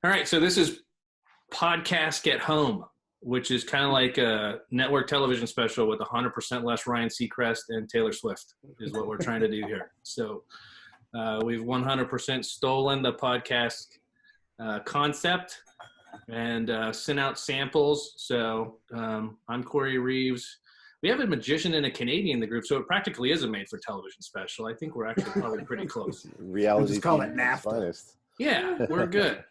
All right, so this is Podcask at Home, which is kind of like a network television special with 100% less Ryan Seacrest and Taylor Swift is what we're trying to do here. So we've 100% stolen the podcast concept and sent out samples. So I'm Corey Reeves. We have a magician and a Canadian in the group, so it practically is a made-for-television special. I think we're actually probably pretty close. Reality. Just call it NAFTA. Finest. Yeah, we're good.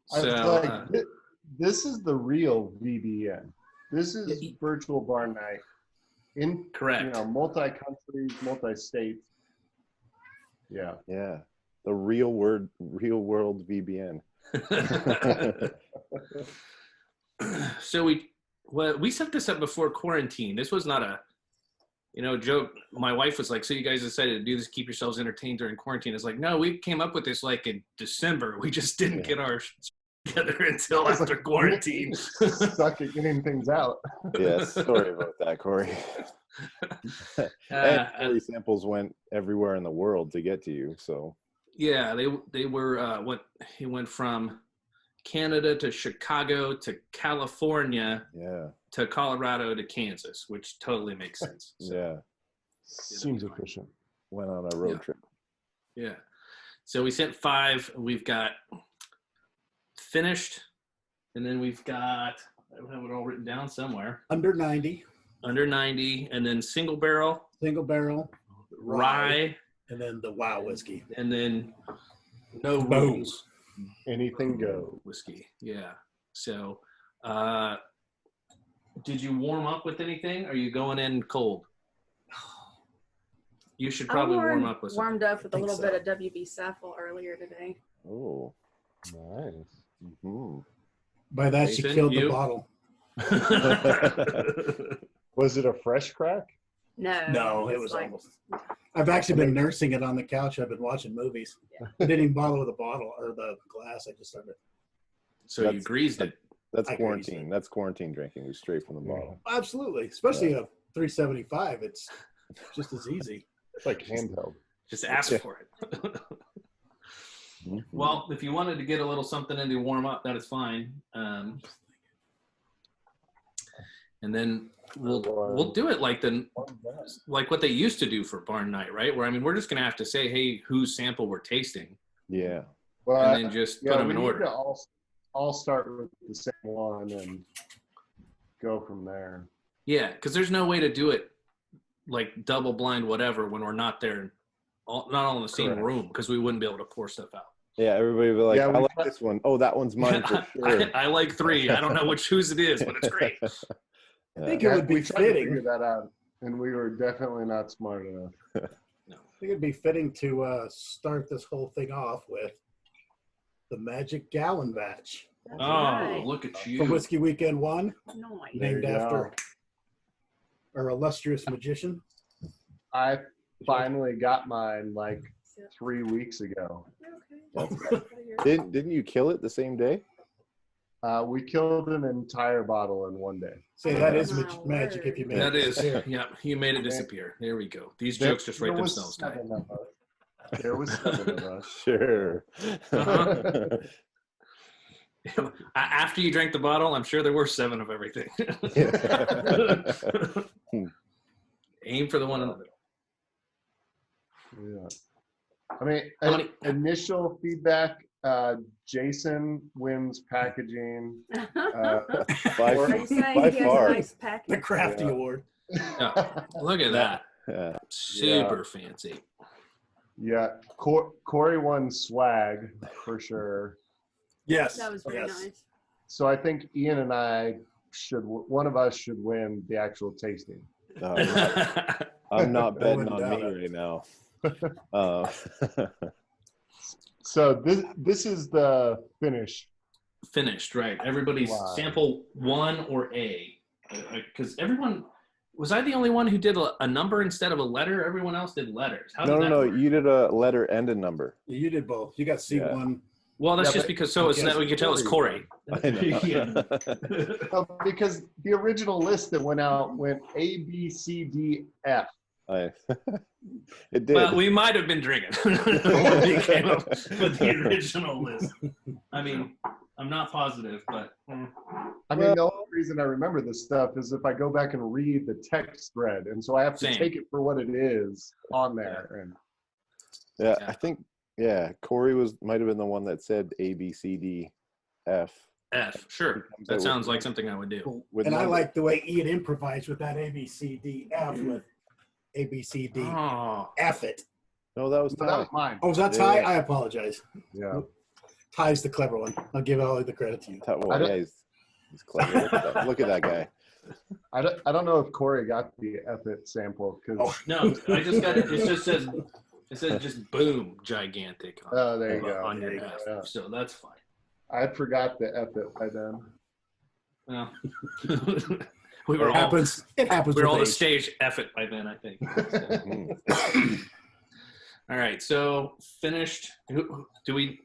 So, this is the real VBN. This is virtual bar night in correct. Multi-countries, multi-states. Yeah. Yeah. The real world VBN. So we set this up before quarantine. This was not a joke. My wife was like, so you guys decided to do this, keep yourselves entertained during quarantine. It's like, no, we came up with this like in December. We just didn't get our together until after quarantine. Suck at getting things out. Yes, sorry about that, Corey. And Corey samples went everywhere in the world to get to you, so. Yeah, they were he went from Canada to Chicago to California to Colorado to Kansas, which totally makes sense. So, yeah. Seems efficient. Went on a road trip. Yeah. So we sent 5. We've got finished, and then we've got, I have it all written down somewhere. Under 90, and then single barrel, rye, and then the Wow whiskey, and then no rules. Anything goes. Whiskey, yeah. So, did you warm up with anything? Or are you going in cold? You should probably warm up with something. Warmed up with a little bit of WB Saffel earlier today. Oh, nice. Mm-hmm. By that, she killed the bottle. Was it a fresh crack? No, it was almost. I've actually been nursing it on the couch. I've been watching movies. Yeah. I didn't even bother with the bottle or the glass. I just started. So you greased it. That's quarantine. That's quarantine drinking. Straight from the bottle. Absolutely, especially a 375. It's just as easy. It's like handheld. Just ask for it. Well, if you wanted to get a little something in to warm up, that is fine. And then we'll do it like what they used to do for barn night, right? Where we're just gonna have to say, hey, whose sample we're tasting. Yeah. Well, and then just put them in order. I'll start with the same one and go from there. Yeah, because there's no way to do it like double blind whatever when we're not there, not all in the same room, because we wouldn't be able to pour stuff out. Yeah, everybody would be like, I like this one. Oh, that one's mine for sure. I like 3. I don't know whose it is, but it's great. I think it would be fitting. To figure that out, and we were definitely not smart enough. No. I think it'd be fitting to start this whole thing off with the Magic Gallon Batch. That's right. Look at you. From Whiskey Weekend 1, Nice. Named after our illustrious magician. I finally got mine like 3 weeks ago. Okay. Didn't you kill it the same day? We killed an entire bottle in one day. Say that is magic if you made it disappear. That is. Yeah, you made it disappear. There we go. These jokes just write themselves down. There was 7 of us. Sure. After you drank the bottle, I'm sure there were 7 of everything. Aim for the one in the middle. Yeah. Initial feedback, Jason wins packaging. By far. Nice the Crafty Award. Oh, look at that. Yeah. Super fancy. Yeah. Corey won swag for sure. Yes. That was very nice. So I think Ian and I one of us should win the actual tasting. I'm not betting on me right now. So this is the finish. Finished, right. Everybody's sample 1 or A. Because everyone, was I the only one who did a number instead of a letter? Everyone else did letters. No. You did a letter and a number. You did both. You got C1. Yeah. Well, that's just because it's that we could tell it's Corey. I know. Because the original list that went out went A, B, C, D, F. It did. Well, we might have been drinking when we came up with the original list. I mean, I'm not positive, but I mean, the only reason I remember this stuff is if I go back and read the text thread, and so I have to Same. take it for what it is on there. And Yeah, I think Corey might have been the one that said A B C D F. F. Sure, that sounds like something I would do. And I like the way Ian improvised with that A B C D F with A B C D F it. No, that was that Ty. was mine. Oh, was that Ty? I apologize. Yeah. Ty's the clever one. I'll give all the credit to you. Well, yeah, he's clever. Look at that guy. I don't know if Corey got the F it sample because No, I just got it. It just says just boom gigantic. there you go. On your F. Yeah. So that's fine. I forgot the F it by then. Well, It happens. We were all with the age. stage F it by then, I think. So. All right, so finished. Do we?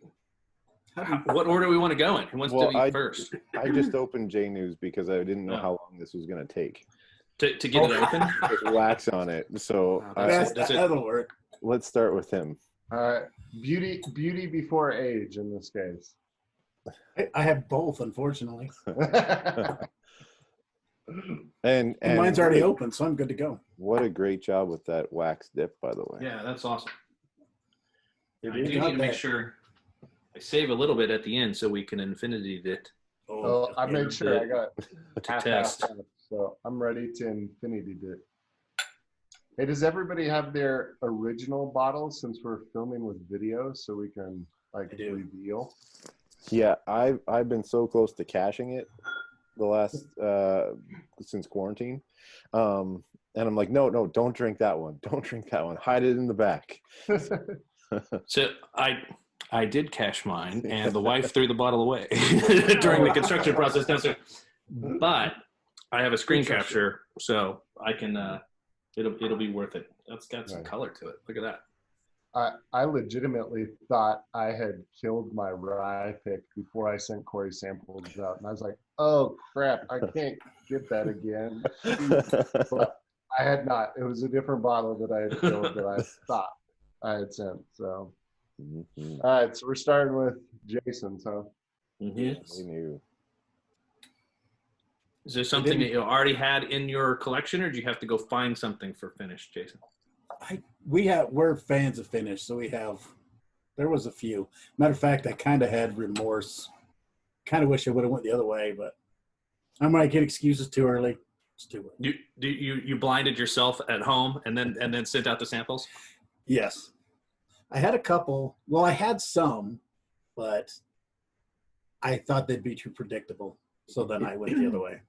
What order do we want to go in? Who wants to be first? I just opened J News because I didn't know how long this was going to take. To get it open? There's wax on it, so that'll work. Let's start with him. Beauty before age in this case. I have both, unfortunately. and mine's already open, so I'm good to go. What a great job with that wax dip, by the way. Yeah, that's awesome. I do You need got to make that. sure I save a little bit at the end so we can infinity it. So I made sure I got half test. so I'm ready to infinity it. Hey, does everybody have their original bottles since we're filming with video so we can reveal? Yeah, I've been so close to cashing it the last since quarantine. And I'm like, no, don't drink that one. Don't drink that one. Hide it in the back. So I did cash mine, and the wife threw the bottle away during the construction process downstairs. But I have a screen capture, so I can. It'll be worth it. That's got some color to it. Look at that. I legitimately thought I had killed my rye pick before I sent Corey samples out, and I was like, "Oh crap! I can't get that again." But I had not. It was a different bottle that I had killed that I thought I had sent. So, all right. So we're starting with Jason. So, Yes. We knew. Is there something that you already had in your collection, or do you have to go find something for finish, Jason? We're fans of finish, so there was a few. Matter of fact, I kind of had remorse. Kind of wish I would have went the other way, but I might get excuses too early. It's too early. You blinded yourself at home and then sent out the samples? Yes. I had a couple. Well, I had some, but I thought they'd be too predictable. So then I went the other way.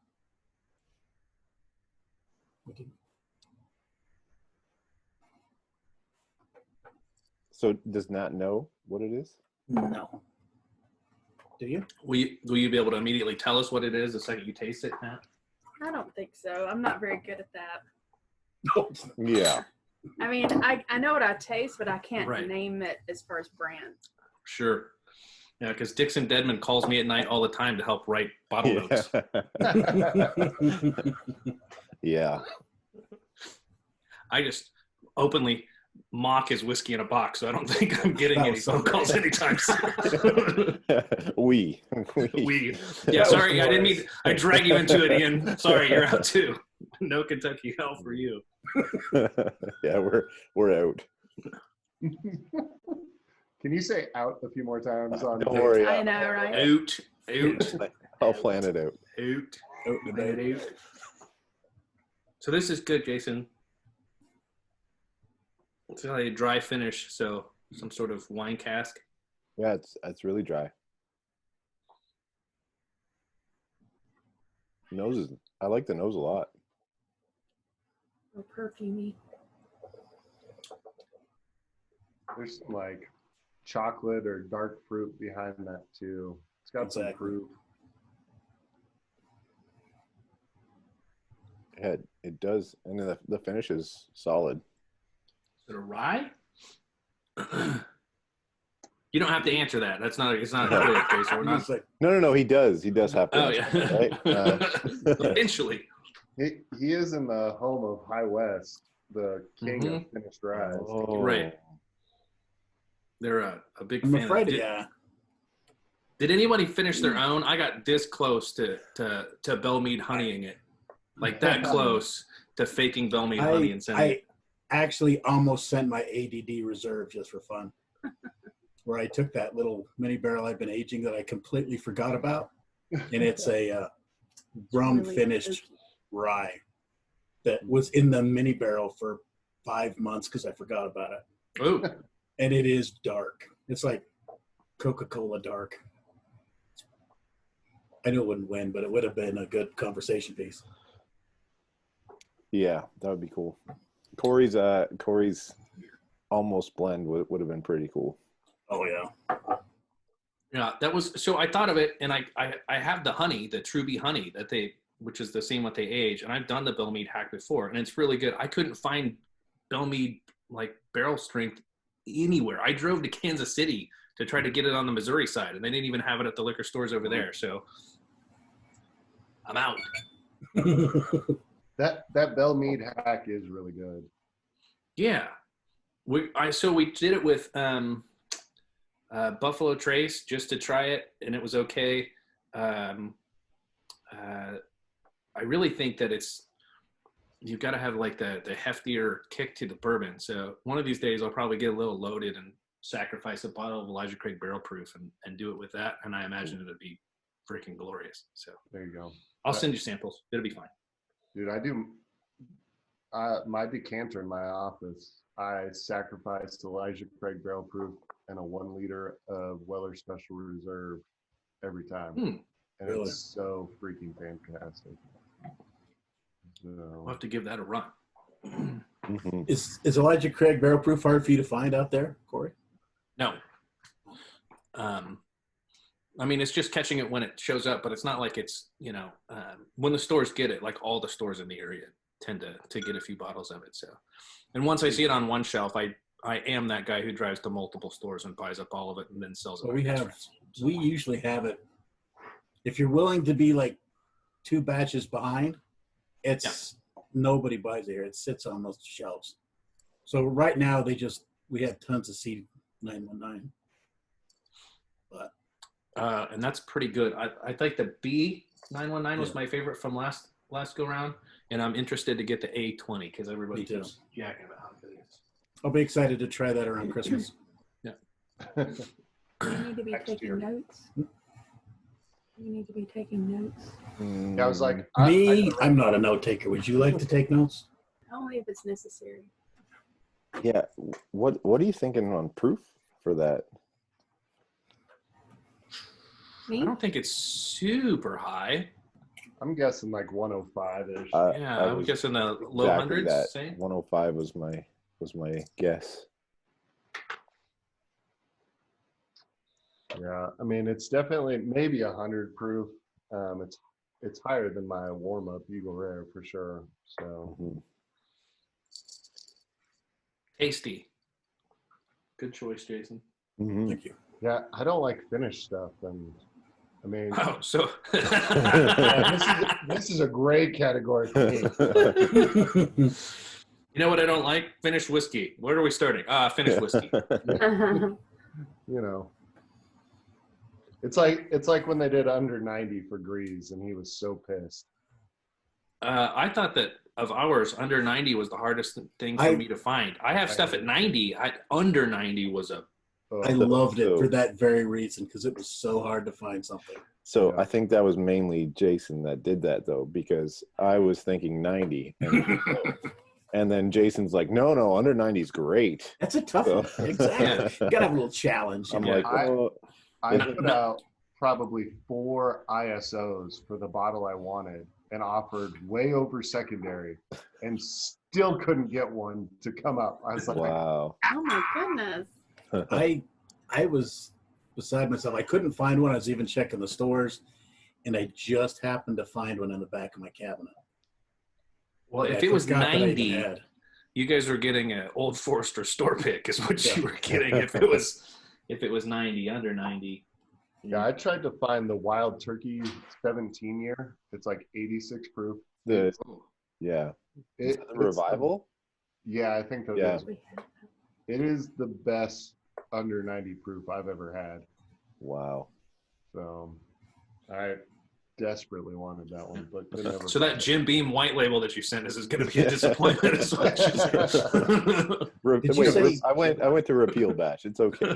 So does Nat know what it is? No. Do you? Will you be able to immediately tell us what it is the second you taste it, Matt? I don't think so. I'm not very good at that. Yeah. I mean, I know what I taste, but I can't Right. name it as far as brand. Sure. Yeah, because Dixon Deadman calls me at night all the time to help write bottle notes. Yeah. I just openly mock his whiskey in a box, so I don't think I'm getting any phone calls anytime soon. We. Yeah, sorry, I didn't mean. I drag you into it, Ian. Sorry, you're out too. No Kentucky hell for you. Yeah, we're out. can you say "out" a few more times? On Don't worry. I know, right? Out. I'll plan it out. Out. So this is good, Jason. It's a dry finish, so some sort of wine cask. Yeah, it's really dry. I like the nose a lot. Oh, perfumey. There's some like chocolate or dark fruit behind that too. It's got some fruit. Yeah, it does, and then the finish is solid. Is it a rye? You don't have to answer that. It's not a quiz, Jason. We're not. No. He does have to. Oh answer, yeah. right? Eventually. He is in the home of High West, the king of finished rye. Oh. Right. They're a big I'm fan. afraid, yeah. Did anybody finish their own? I got this close to Bellmead honeying it, like that close to faking Bellmead honey and sending it. I actually almost sent my ADD reserve just for fun, where I took that little mini barrel I've been aging that I completely forgot about, and it's a rum finished rye that was in the mini barrel for 5 months because I forgot about it. Ooh. And it is dark. It's like Coca-Cola dark. I knew it wouldn't win, but it would have been a good conversation piece. Yeah, that would be cool. Corey's almost blend would have been pretty cool. Oh yeah. Yeah, that was so. I thought of it, and I have the honey, the Truby honey which is the same what they age, and I've done the Bellmead hack before, and it's really good. I couldn't find Bellmead like barrel strength anywhere. I drove to Kansas City to try to get it on the Missouri side, and they didn't even have it at the liquor stores over there. So I'm out. That Bellmead hack is really good. Yeah, we did it with Buffalo Trace just to try it, and it was okay. I really think that you've got to have like the heftier kick to the bourbon. So one of these days I'll probably get a little loaded and sacrifice a bottle of Elijah Craig Barrel Proof and do it with that. And I imagine it'll be freaking glorious. So There you go. I'll send you samples. It'll be fine. Dude, I do my decanter in my office. I sacrificed Elijah Craig Barrel Proof and a 1 liter of Weller Special Reserve every time. And Really? it's so freaking fantastic. We'll So, have to give that a run. Mm-hmm. Is Elijah Craig barrel proof hard for you to find out there, Corey? No. I mean, it's just catching it when it shows up, but it's not like it's, when the stores get it, like all the stores in the area tend to get a few bottles of it. So, and once I see it on one shelf, I am that guy who drives to multiple stores and buys up all of it and then sells it. Well, we usually have it. If you're willing to be like 2 batches behind, nobody buys it here. It sits on those shelves. So right now we have tons of C919. But and that's pretty good. I think the B919 was my favorite from last go round, and I'm interested to get the A20 because everybody keeps jacking about how good it is. I'll be excited to try that around Christmas. You need to be taking notes. You need to be taking notes. yeah, I was like, I'm not a note taker. Would you like to take notes? Only if it's necessary. Yeah. What are you thinking on proof for that? Me? I don't think it's super high. I'm guessing like 105-ish. I'm guessing the low hundreds. That 105 was my guess. Yeah, I mean, it's definitely maybe 100 proof. It's higher than my warm up Eagle Rare for sure. So Tasty. Good choice, Jason. Mm-hmm. Thank you. yeah, I don't like finished stuff, and I mean, Oh, so this is a great category for me. you know what I don't like? Finished whiskey. Where are we starting? Finished whiskey. You know, it's like when they did under 90 for Grease, and he was so pissed. I thought that of ours, under 90 was the hardest thing for me to find. I have stuff at 90. Under 90 was I loved it for that very reason because it was so hard to find something. So Yeah. I think that was mainly Jason that did that though, because I was thinking 90, and then Jason's like, no, under 90 is great. That's a tough one. Exactly. You gotta have a little challenge. I'm Yeah. like, oh, I put out probably 4 ISOs for the bottle I wanted and offered way over secondary and still couldn't get one to come up. I was like, wow. Oh my goodness. I was beside myself. I couldn't find one. I was even checking the stores, and I just happened to find one in the back of my cabinet. well, if I it was forgot that I even 90, had. you guys were getting an Old Forester store pick is what you were getting. If it was 90, under 90. yeah, I tried to find the Wild Turkey 17 year. It's like 86 proof. Yeah. It's The revival? Yeah, I think that Yeah. is. It is the best under 90 proof I've ever had. Wow. So I desperately wanted that one, but could never. So that Jim Beam white label that you sent us is going to be a disappointment. Is what you said. say- I went to repeal batch. It's okay.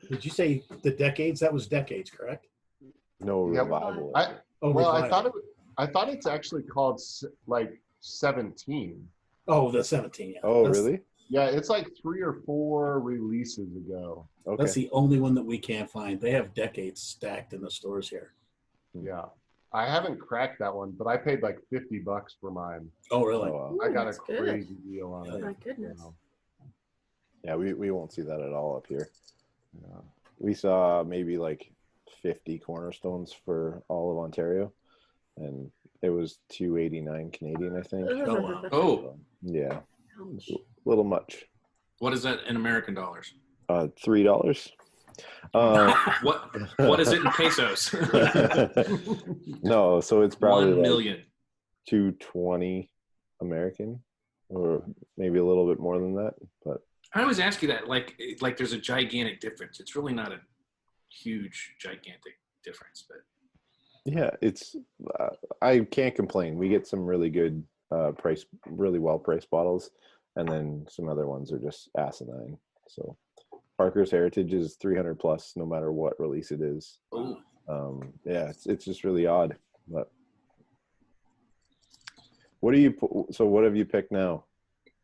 Did you say the decades? That was decades, correct? No Yeah, revival. Oh, Well, revival. I thought it's actually called like 17. Oh, the 17. Yeah. Oh, That's- really? Yeah, it's like 3 or 4 releases ago. Okay. That's the only one that we can't find. They have decades stacked in the stores here. Yeah, I haven't cracked that one, but I paid like $50 for mine. Oh, really? Oh, wow. I got a that's good. crazy deal on Oh, it. My goodness. you know. Yeah, we won't see that at all up here. Yeah. We saw maybe like 50 cornerstones for all of Ontario, and it was $2.89 Canadian, I think. Oh, wow. Oh, Yeah, Ouch. a little much. what is that in American dollars? $3. What is it in pesos? No, so it's probably 1 like million. 220 American, or maybe a little bit more than that. But I always ask you that, like there's a gigantic difference. It's really not a huge, gigantic difference, but yeah, it's I can't complain. We get some really good really well priced bottles, and then some other ones are just asinine. So Parker's Heritage is 300 plus, no matter what release it is. oh, Yeah, it's just really odd. But what do you? So what have you picked now?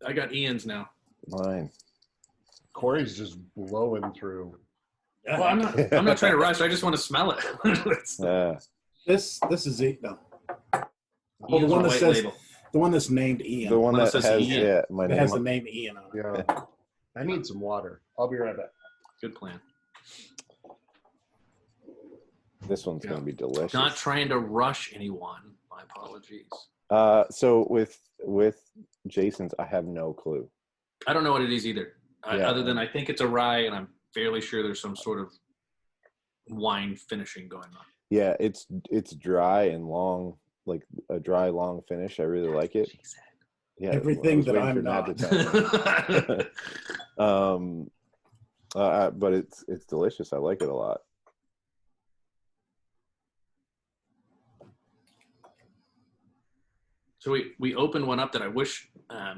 I got Ian's now. Mine. Corey's just blowing through. Well, I'm not trying to rush. I just want to smell it. It's- Yeah. This is it. No. Ian's the one that white says label. the one that's named Ian. The one Well, it that says has Ian. my it name. has the name Ian on it. Yeah. I need some water. I'll be right back. Good plan. This one's Yeah. gonna be delicious. Not trying to rush anyone. My apologies. So with Jason's, I have no clue. I don't know what it is either. Yeah. Other than I think it's a rye, and I'm fairly sure there's some sort of wine finishing going on. Yeah, it's dry and long, like a dry long finish. I really like it. She said. Yeah, Everything I was that waiting I'm for Nat not. to tell me. But it's delicious. I like it a lot. So we opened one up that I wish that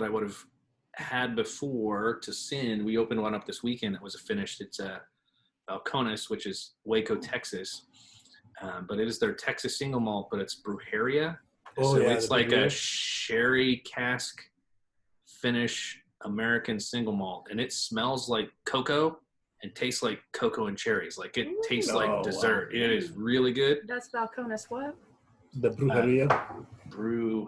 I would have had before to sin. We opened one up this weekend that was finished. It's Balcones, which is Waco, Texas. But it is their Texas single malt, but it's Brujeria. Oh, So yeah, it's the like Brujeria. a sherry cask finish American single malt, and it smells like cocoa and tastes like cocoa and cherries. Like it tastes Oh, like wow. dessert. It is really good. That's Balcones what? The Brujeria. Brujeria.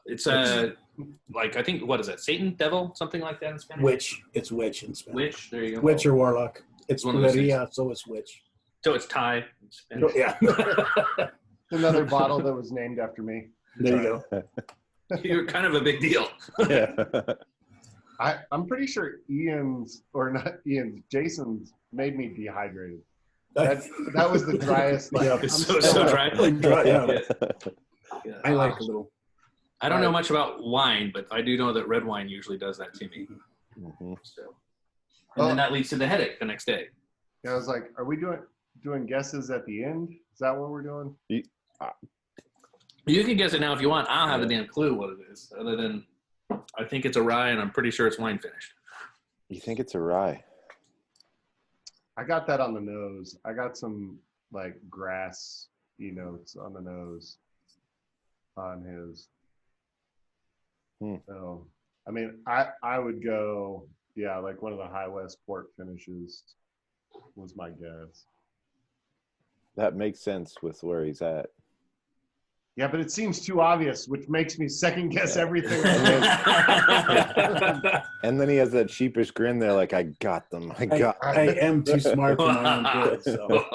It's like I think what is that? Satan, devil, something like that in Spanish. Witch. It's witch in Spanish. Witch. There you go. Witch or warlock. It's One of those Brujeria, so it's witch. So it's Thai. in Spanish. Yeah. Another bottle that was named after me. There you go. You're kind of a big deal. Yeah. I'm pretty sure Jason's made me dehydrated. That was the driest. Like, Yeah. I'm It's so still- dry. Yeah. Yeah. I like a little. I don't know much about wine, but I do know that red wine usually does that to me. Mhm. So, and then that leads to the headache the next day. I was like, are we doing guesses at the end? Is that what we're doing? You can guess it now if you want. I don't have a damn clue what it is, other than I think it's a rye, and I'm pretty sure it's wine finished. You think it's a rye? I got that on the nose. I got some like grass notes on the nose on his. So, I mean, I would go, yeah, like one of the High West port finishes was my guess. That makes sense with where he's at. Yeah, but it seems too obvious, which makes me second guess everything. And then he has that sheepish grin there, like, I got them. I am too smart for my own good. So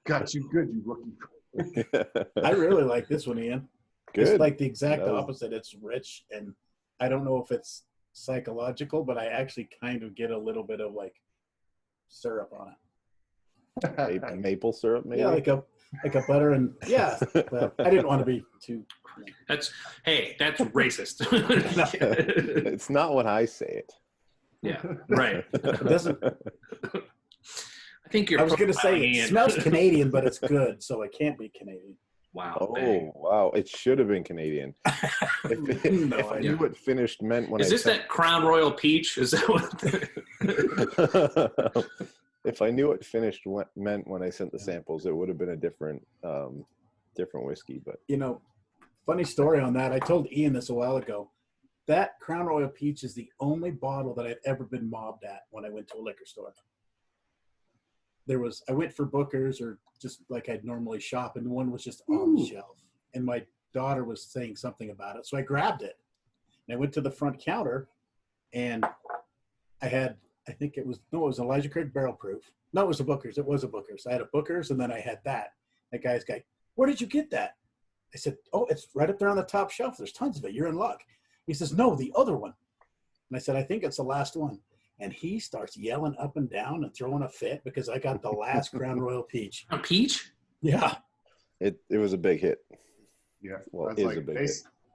Got you good, you rookie. I really like this one, Ian. Good. It's like the exact That was- opposite. It's rich, and I don't know if it's psychological, but I actually kind of get a little bit of like syrup on it. Maple syrup, maybe? Yeah, like a butter and yeah. But I didn't want to be too. That's racist. It's not what I say it. Yeah, right. It doesn't. I think you're. I was going to say it Ian. smells Canadian, but it's good, so it can't be Canadian. Wow. Oh, Bang. wow. It should have been Canadian. No, If I knew what finished meant when Is this that Crown Royal Peach? Is that what? If I knew what finished meant when I sent the samples, it would have been a different whiskey. But funny story on that. I told Ian this a while ago. That Crown Royal Peach is the only bottle that I've ever been mobbed at when I went to a liquor store. I went for Booker's or just like I'd normally shop, and one was just on the shelf. And my daughter was saying something about it. So I grabbed it. And I went to the front counter, and I had, it was Elijah Craig Barrel Proof. No, it was a Booker's. It was a Booker's. I had a Booker's, and then I had that. That guy's guy, where did you get that? I said, oh, it's right up there on the top shelf. There's tons of it. You're in luck. He says, no, the other one. And I said, I think it's the last one. And he starts yelling up and down and throwing a fit because I got the last Crown Royal Peach. A peach? Yeah. It was a big hit. Yeah. Well, That's like,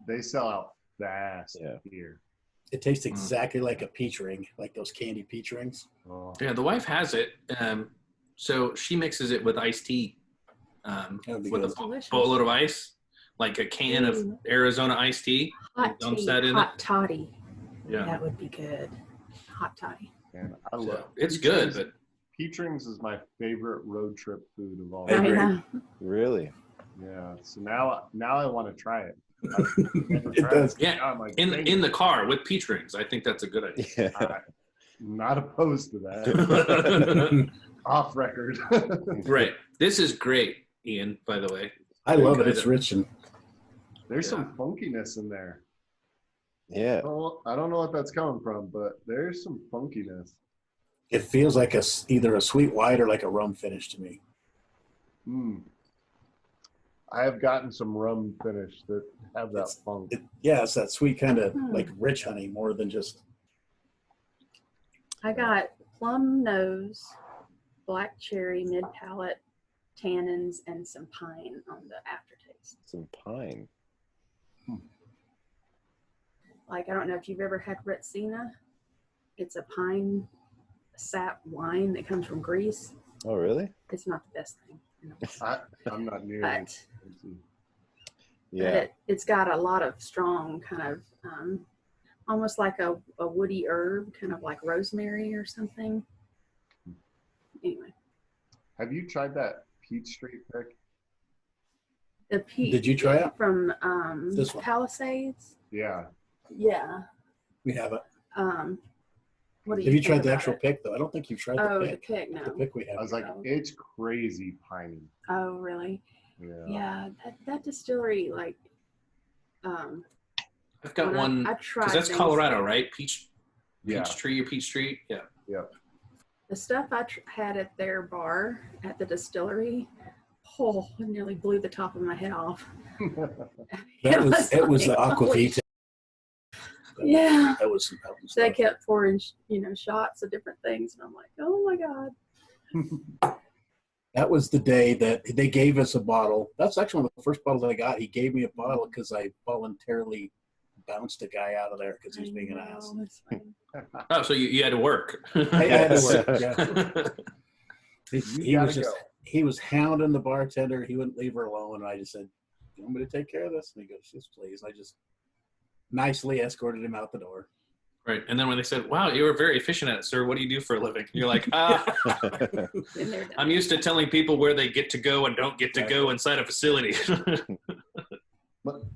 they sell out fast here. It tastes exactly like a peach ring, like those candy peach rings. Oh. Yeah, the wife has it. So she mixes it with iced tea with a boatload of ice, like a can of Arizona iced tea. Hot Dumps tea, that in hot toddy. Yeah. That would be good. Hot toddy. And I love it's peach good, rings. but Peach rings is my favorite road trip food of all I I agree. know. Really? Yeah. So now I want to try it. It does. yeah, Now I'm like, in the car with peach rings, I think that's a good idea. Yeah. I'm not opposed to that. Off record. Right. This is great, Ian, by the way. I love it. It's rich and There's some funkiness in there. Yeah. I don't know what that's coming from, but there's some funkiness. it feels like either a sweet white or like a rum finish to me. I have gotten some rum finish that have that funk. It's that sweet kind of like rich honey more than just. I got plum nose, black cherry, mid palate, tannins, and some pine on the aftertaste. Some pine. Like, I don't know if you've ever had Retsina. It's a pine sap wine that comes from Greece. Oh, really? It's not the best thing. I'm not near But, it. Yeah. but it's got a lot of strong kind of, almost like a woody herb, kind of like rosemary or something. Anyway. Have you tried that Peach Street pick? The peach. Did you try it? From This one. Palisades? Yeah. Yeah. We have it. What do Have you tried think the about actual it? pick though? I don't think you've tried the Oh, pick. the pick, no. The pick we have. I was like, No. it's crazy piney. Oh, really? Yeah. Yeah, that distillery, like, I've got when one, I've tried because that's things- Colorado, right? Peach Yeah. tree or peach tree? Yeah. The stuff I had at their bar at the distillery, it nearly blew the top of my head off. It was the like, holy aquavita. Yeah. That was So they kept pouring, shots of different things, and I'm like, oh my god. That was the day that they gave us a bottle. That's actually one of the first bottles I got. He gave me a bottle because I voluntarily bounced a guy out of there because he was being an ass. It's fine. Oh, so you had to work. I had to work. Yeah. You He was gotta just he was hounding the bartender. He wouldn't leave her alone, and I just said, "You want me to take care of this?" And he goes, "Yes, please." And I just nicely escorted him out the door. Right. And then when they said, wow, you were very efficient at it, sir. What do you do for a living? You're like, Been there, done I'm used to telling people where they get to go and don't get to go inside a facility.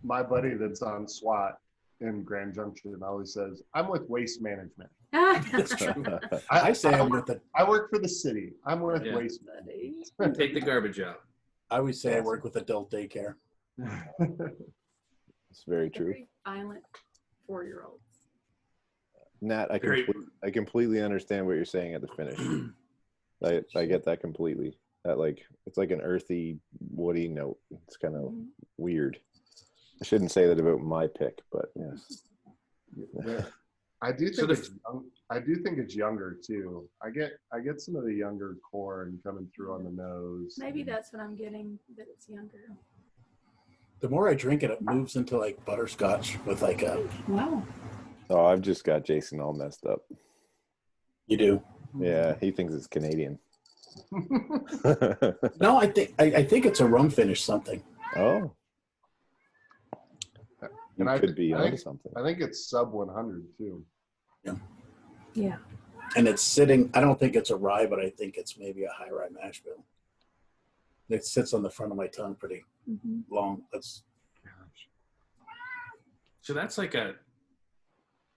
My buddy that's on SWAT in Grand Junction always says, I'm with waste management. That's true. I say I'm with the. I work for the city. I'm with Yeah. waste Buddy. Take the garbage out. I always say I work with adult daycare. management. It's very true. Very violent 4-year-olds. Nat, Very- I completely understand what you're saying at the finish. I get that completely. That it's like an earthy, woody note. It's kind of weird. I shouldn't say that about my pick, but yeah. I do So think I do think it's younger too. I get some of the younger corn coming through on the nose. Maybe that's what I'm getting, that it's younger. The more I drink it, it moves into like butterscotch with like a. Wow. Oh, I've just got Jason all messed up. You do. Yeah, he thinks it's Canadian. No, I think it's a rum finish something. Oh. You And could be I onto think, something. I think it's sub 100 too. Yeah. And it's sitting, I don't think it's a rye, but I think it's maybe a high rye mash bill. It sits on the front of my tongue pretty Mm-hmm. long. That's So that's like a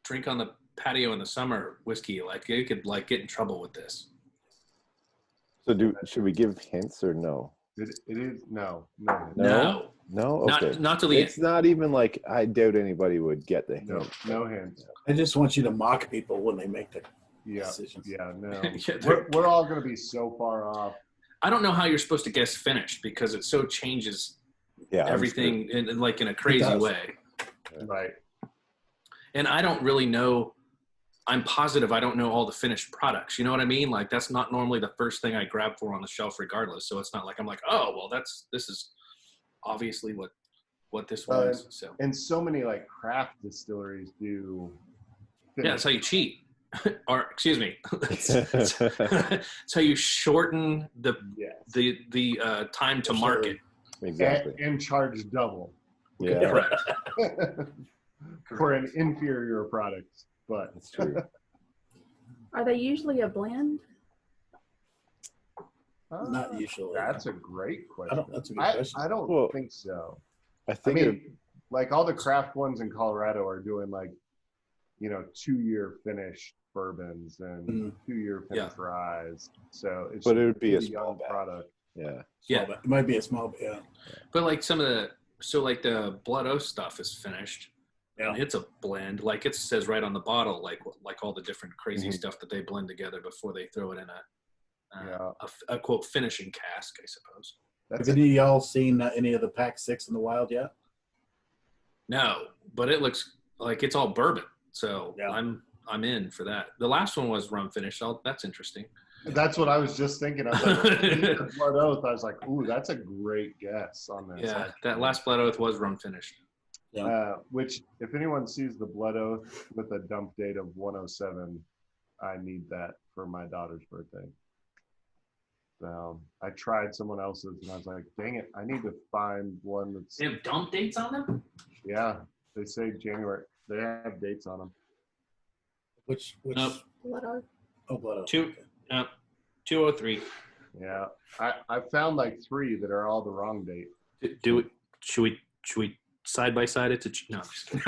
drink on the patio in the summer whiskey. Like you could like get in trouble with this. So should we give hints or no? It is no. No? No? Okay. Not to the It's not even like I doubt anybody would get the hint. No hints. I just want you to mock people when they make the Yeah, decisions. yeah, no. Yeah, We're all going to be so far off. I don't know how you're supposed to guess finished because it so changes Yeah, everything in like in a crazy does. way. Right. And I don't really know. I'm positive I don't know all the finished products. You know what I mean? Like that's not normally the first thing I grab for on the shelf, regardless. So it's not like I'm like, oh, well, this is obviously what this one is. So And so many like craft distilleries do. yeah, that's how you cheat. Or excuse me, it's how you shorten the Yes. time to market. exactly. And charge double Yeah, Correct. for an inferior product. But that's true. Are they usually a blend? Not usually. That's a great question. That's a good question. I don't Well, think so. I I think mean, like all the craft ones in Colorado are doing like, 2-year finished bourbons and Mhm. 2-year finished ryes. So it's But it would be a really small young batch. product. yeah. Yeah. Small, it might be a small, yeah. But like some of the Blood Oath stuff is finished. Yeah. And it's a blend. Like it says right on the bottle, like all the different crazy Mhm. stuff that they blend together before they throw it in Yeah. a quote finishing cask, I suppose. That's Have any of y'all seen any of the Pack 6 in the wild yet? No, but it looks like it's all bourbon. So Yeah. I'm in for that. The last one was rum finished. So that's interesting. That's what I was just thinking. I was like, Blood Oath. I was like, ooh, that's a great guess on this. Yeah, actually. that last Blood Oath was rum finished. Which, if anyone sees the Blood Oath with a dump date of 107, I need that for my daughter's birthday. I tried someone else's and I was like, dang it, I need to find one that's, They have dump dates on them? yeah, they say January. They have dates on them. Which Nope. Blood Oath? oh, Blood Oath. 203. Yeah, I found like 3 that are all the wrong date. Do it. Should we side by side it to no? I'm just kidding.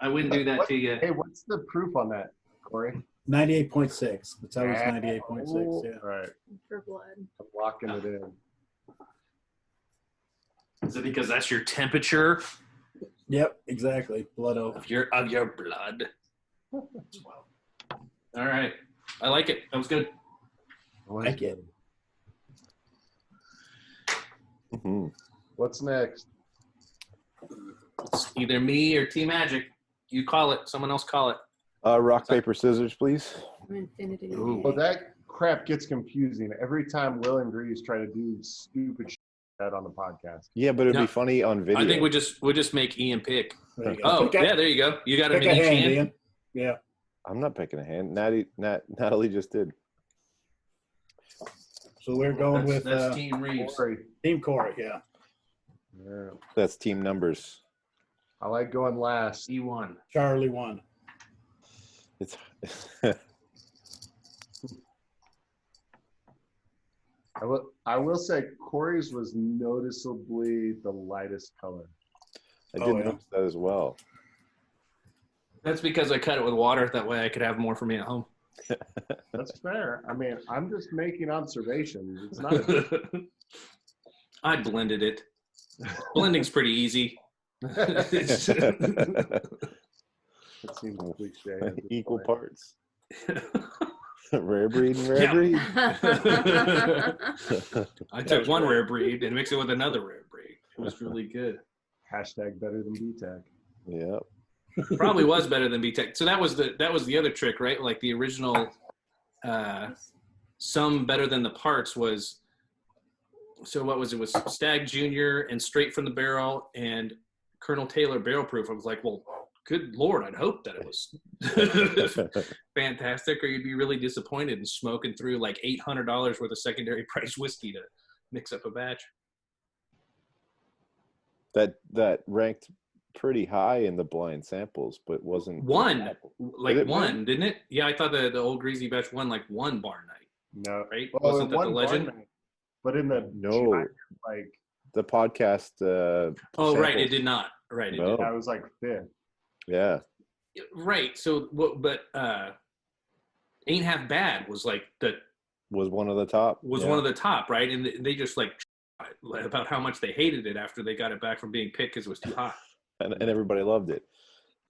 I wouldn't do that to you. Hey, what's the proof on that, Corey? 98.6. The tell was Yeah. 98.6, yeah. All right, For blood. I'm locking it in. Is it because that's your temperature Yep, exactly. Blood Oath. of your blood? All right, I like it. That was good. I get it. Mhm. What's next? It's either me or T Magic. You call it. Someone else call it. Rock, paper, scissors, please. Infinity. Ooh. Well, that crap gets confusing every time Will and Grease try to do stupid shit on the podcast. Yeah, but it'd No. be funny on video. I think we'll just make Ian pick. There you go. Oh, Pick a- yeah, there you go. You got it pick in a each hand, hand. Ian. Yeah. I'm not picking a hand. Natalie just did. So we're going with That's Team Reeves. Corey. Team Corey, yeah. Yeah. That's team numbers. I like going last. E1. Charlie won. It's I will say Corey's was noticeably the lightest color. I Oh, did yeah. notice that as well. That's because I cut it with water. That way I could have more for me at home. That's fair. I mean, I'm just making observations. It's not a I blended it. Blending's pretty easy. it seems cliche. at this Equal point. parts. Rare breed and rare Yeah. breed. I took one rare breed and mixed it with another rare breed. It was really good. Hashtag better than BTEC. Yep. Probably was better than BTEC. So that was the other trick, right? Like the original some better than the parts was, so what was it? Was Stag Junior and Straight from the Barrel and Colonel Taylor Barrel Proof. I was like, well, good Lord, I'd hope that it was fantastic, or you'd be really disappointed and smoking through like $800 worth of secondary price whiskey to mix up a batch. That ranked pretty high in the blind samples, but wasn't didn't it? Yeah, I thought the old greasy batch won like one barn night. No, Right? Well, Wasn't that the legend? Night, but in the No. like The podcast. Oh, right. It samples. did not. Right. It No. did. I was like fifth. Yeah. Right. So, but Ain't Half Bad was like Was one of the top. one of the top, right? And they just like about how much they hated it after they got it back from being picked because it was too hot. And everybody loved it.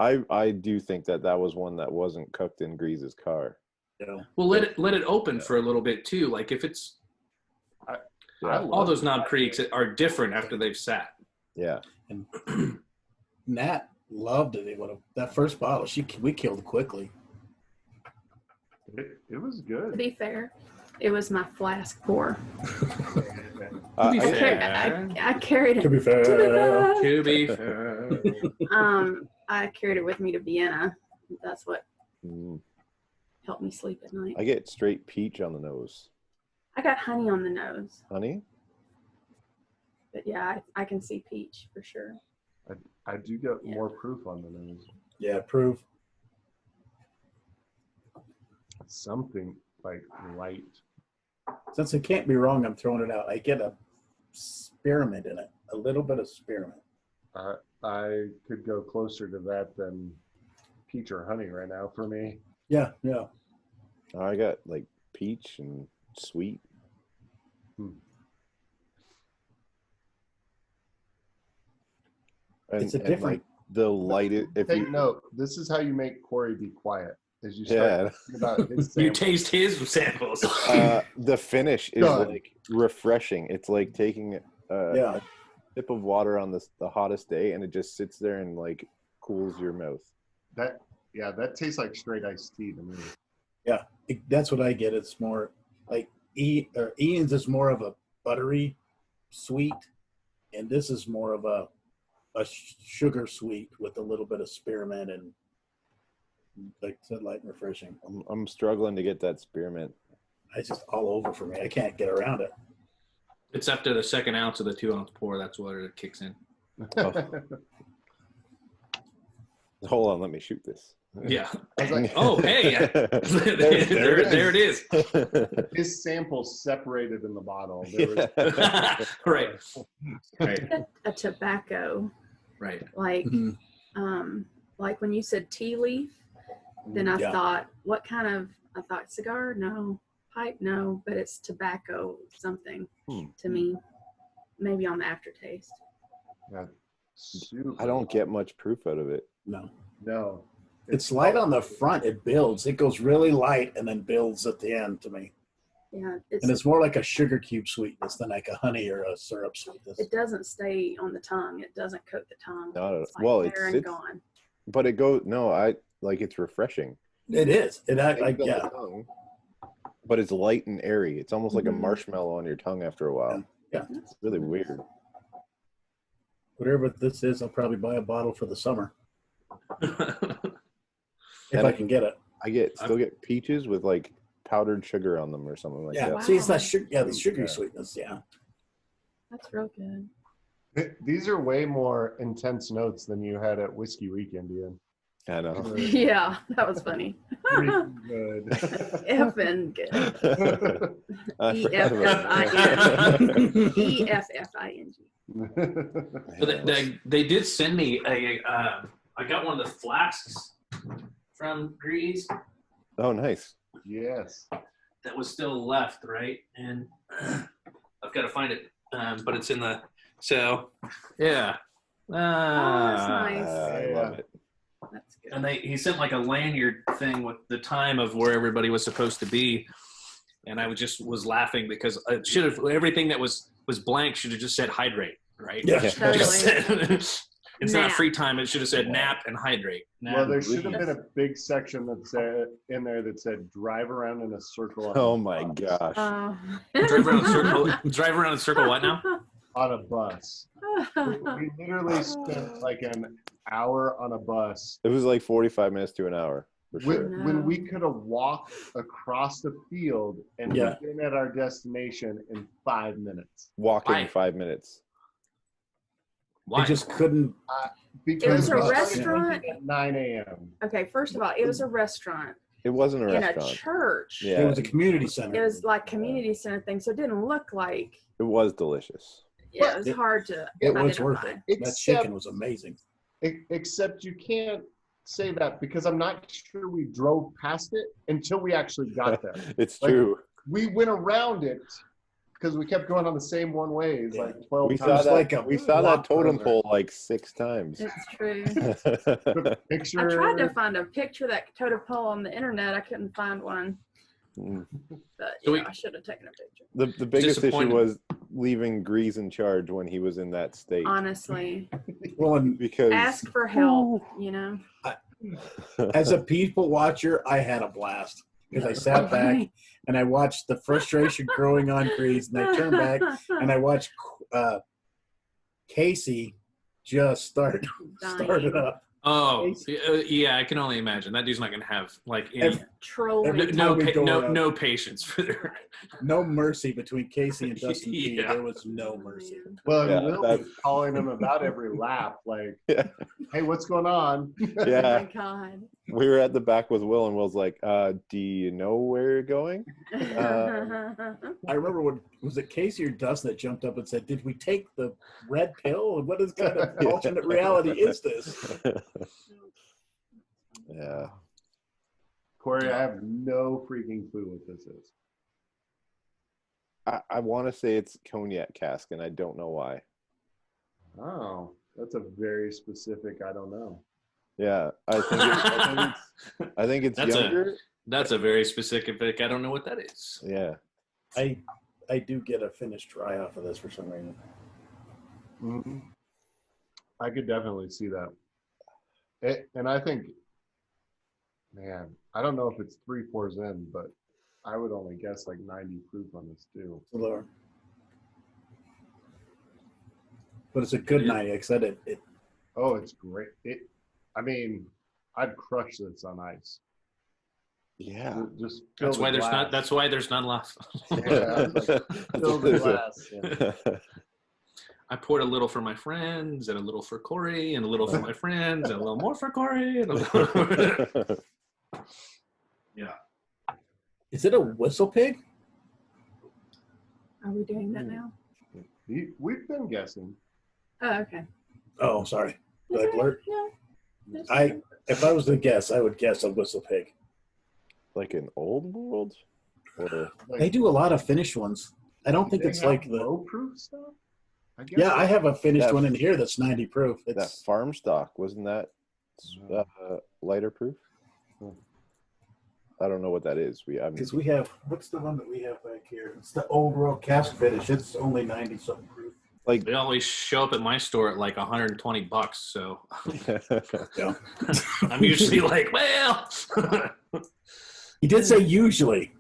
I do think that was one that wasn't cooked in Grease's car. Yeah. Well, let it open for a little bit too. Like if it's all those Knob Creeks are different after they've sat. Yeah. And Nat loved it. That first bottle, we killed quickly. It was To good. be fair, it was my flask pour. To be I- fair. I carried it. To be fair. To be fair. I carried it with me to Vienna. That's what Mm, helped me sleep at night. I get straight peach on the nose. I got honey on the nose, Honey? but yeah, I can see peach for sure. I do get more proof on the nose. Yeah, proof. Something like light. Since it can't be wrong, I'm throwing it out. I get a spearmint in it, a little bit of spearmint. I could go closer to that than peach or honey right now for me. Yeah. I got like peach and sweet. And, It's a and, different- like the lighted. If Take you note, this is how you make Corey be quiet. As you start Yeah. thinking about his You samples. taste his samples. the finish is Done. like refreshing. It's like taking Yeah. a sip of water on the hottest day, and it just sits there and like cools your mouth. that tastes like straight iced tea to me. That's what I get. It's more like Ian's is more of a buttery sweet, and this is more of a sugar sweet with a little bit of spearmint and like I said, light and refreshing. I'm struggling to get that spearmint. It's just all over for me. I can't get around it. It's after the second ounce of the 2-ounce pour. That's where it kicks in. Hold on, let me shoot this. Yeah. I was like, Oh, hey. there it is. his samples separated in the bottle. There was, Right. Right. A tobacco, Right. like Mhm. like when you said tea leaf, then I Yeah. thought, what kind of? I thought cigar, no. Pipe, no. But it's tobacco something to me. Maybe on the aftertaste. super I don't get much proof out of it. No. It's light on the front. It builds. It goes really light and then builds at the end to me. Yeah, And it's more like a sugar cube sweetness than like a honey or a syrup sweetness. it doesn't stay on the tongue. It doesn't coat the tongue. Not at all. It's like Well, there and it's gone. but it goes. No, I like it's refreshing. It is. It's on the Yeah. tongue, but it's light and airy. It's almost like a Mhm. marshmallow on your tongue after a while. Yeah. It's really weird. Whatever this is, I'll probably buy a bottle for the summer if And I can get it. I still get peaches with like powdered sugar on them or something like Yeah. that. Wow. See, it's that sugar. Yeah, the sugary Yeah. sweetness. Yeah. That's real good. These are way more intense notes than you had at Whiskey Weekend, Ian. I know. Yeah, that was funny. Pretty good. Effing good. I forgot about EFFING. that. EFFING. So they did send me I got one of the flasks from Grease Oh, nice. Yes. that was still left, right? And I've got to find it, but it's in the yeah. that's nice. I love it. That's good. And he sent like a lanyard thing with the time of where everybody was supposed to be, and I was laughing because it should have everything that was blank should have just said hydrate, right? Yeah. Totally. Just said- Instead of Nap. free time, it should have said nap and hydrate. Nap Well, there and should have breathe. been a big section that said in there that said drive around in a circle. on Oh the my box." gosh. Oh. Drive around in a circle. Drive around in a circle. What now? on a bus. We literally spent like an hour on a bus. It was like 45 minutes to an hour for sure. When we could have walked across the field and Yeah. been at our destination in 5 minutes. Walking Why? 5 minutes. Why? I just couldn't. Because a we started restaurant? drinking at 9 a.m. Okay, first of all, it was a restaurant It wasn't a in a restaurant. church. Yeah. It was a community It center. was like community center thing, so it didn't look like. It was delicious. Yeah, it was It- hard to It identify. was worth it. That Except- chicken was amazing. Except you can't say that because I'm not sure we drove past it until we actually got there. It's Like, true. We went around it because we kept going on the same one ways Yeah. like 12 We times. saw was that. like a We saw that block totem further. pole like 6 times. It's true. Picture. I tried to find a picture of that totem pole on the internet. I couldn't find one, Mm. but So I should have taken a picture. The biggest issue Disappointed. was leaving Grease in charge when he was in that state. Honestly, Well, and Because ask for help. You know. as a people watcher, I had a blast because I sat back and I watched the frustration growing on Grease, and I turned back and I watched Casey just start it up. Oh, yeah, I can only imagine. That dude's not going to have like any, Every- Trolling. every time we go out. no patience for their. No mercy between Casey and Dustin P. Yeah. There was no mercy. Well, Yeah, Will that- was calling him about every lap, like, Yeah. hey, what's going on? Oh Yeah, my god. we were at the back with Will, and Will's like, "Do you know where you're going?" I remember when was it Casey or Dustin that jumped up and said, "Did we take the red pill? And what is kind of alternate reality is this?" Yeah. Corey, I have no freaking clue what this is. I want to say it's cognac cask, and I don't know why. Oh, that's a very specific, I don't know. Yeah, I think it's That's younger. That's a very specific pick. I don't know what that is. Yeah. I do get a finished dry off of this for some reason. Mhm. I could definitely see that. And I think, man, I don't know if it's 3/4 in, but I would only guess like 90 proof on this too. It's lower. But it's a good night. Like I said, it Oh, it's great. I mean, I'd crush this on ice. Yeah. Just fill That's the why there's glass. not. That's why there's none left. Yeah, like, fill the glass. Yeah. I poured a little for my friends, and a little for Corey, and a little for my friends, and a little more for Corey. And a little... Yeah. is it a whistle pig? Are we doing that now? We've been guessing. Oh, okay. Oh, sorry. Did I blurt? No. That's I- okay. If I was to guess, I would guess a whistle pig. Like an old world? Or Like, They do a lot of finished ones. I don't think they it's have like the. low proof stuff. I guess. Yeah, I have a finished That- one in here that's 90 proof. that It's farm stock, wasn't that lighter proof? I don't know what that is. because we have. What's the one that we have back here? It's the old world cask finish. It's only 90 something proof. like They always show up at my store at like $120. So Yeah. I'm usually like, well, He did say usually.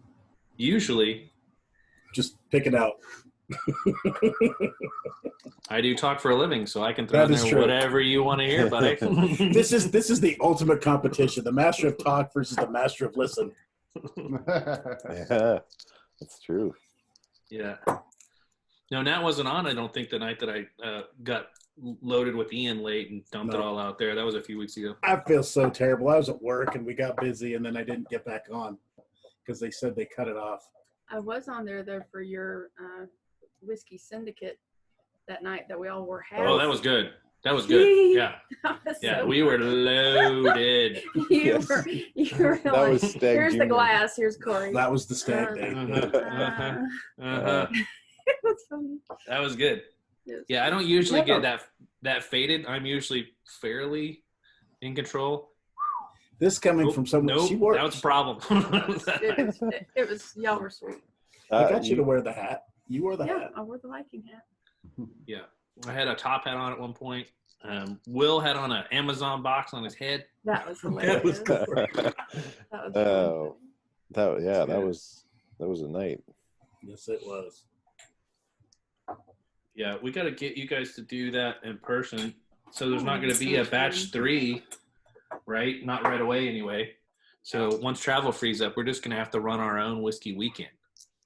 usually Just pick it out. I do talk for a living, so I can throw That in is there true. whatever you want to hear, buddy. This is the ultimate competition: the master of talk versus the master of listen. yeah, that's true. Yeah. No, Nat wasn't on, I don't think, the night that I got loaded with Ian late and dumped it No. all out there. That was a few weeks ago. I feel so terrible. I was at work and we got busy, and then I didn't get back on because they said they cut it off. I was on there though for your whiskey syndicate that night that we all wore hats. Oh, that was good. That was good. Yeah. That was Yeah, so we were loaded. you Yes. were That like, was Stag here's the Junior. glass, here's Corey. That was the stag day. Uh-huh. That's funny. That was good. It was Yeah, I funny. don't usually Yeah. get that faded. I'm usually fairly in control. This coming from someone Nope, she wore. that was a problem. It was y'all were sweet. I got you to wear the hat. You wore the Yeah, hat. I wore the Viking hat. Yeah, I had a top hat on at one point. Will had on an Amazon box on his head. That was hilarious. was That was really Oh. funny. that was a night. Yes, it was. Yeah, we got to get you guys to do that in person. So there's not going to be a batch 3, right? Not right away anyway. So once travel frees up, we're just going to have to run our own whiskey weekend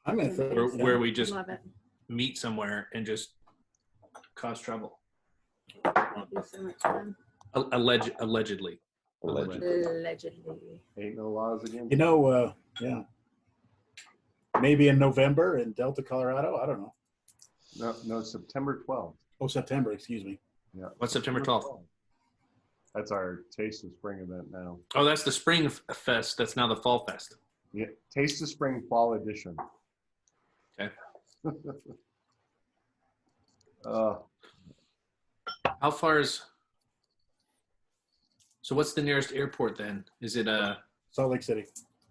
I'm gonna throw where we just Love it. meet somewhere and just cause trouble. That'd be so much fun. Allegedly. Allegedly. Ain't no laws against. You know, yeah. Maybe in November in Delta, Colorado. I don't know. No, September 12th. Oh, September. Excuse me. Yeah. What's September 12th? That's our Taste of Spring event now. Oh, that's the Spring Fest. That's now the Fall Fest. Yeah, Taste of Spring Fall Edition. Okay. How far is? So what's the nearest airport then? Is it Salt Lake City.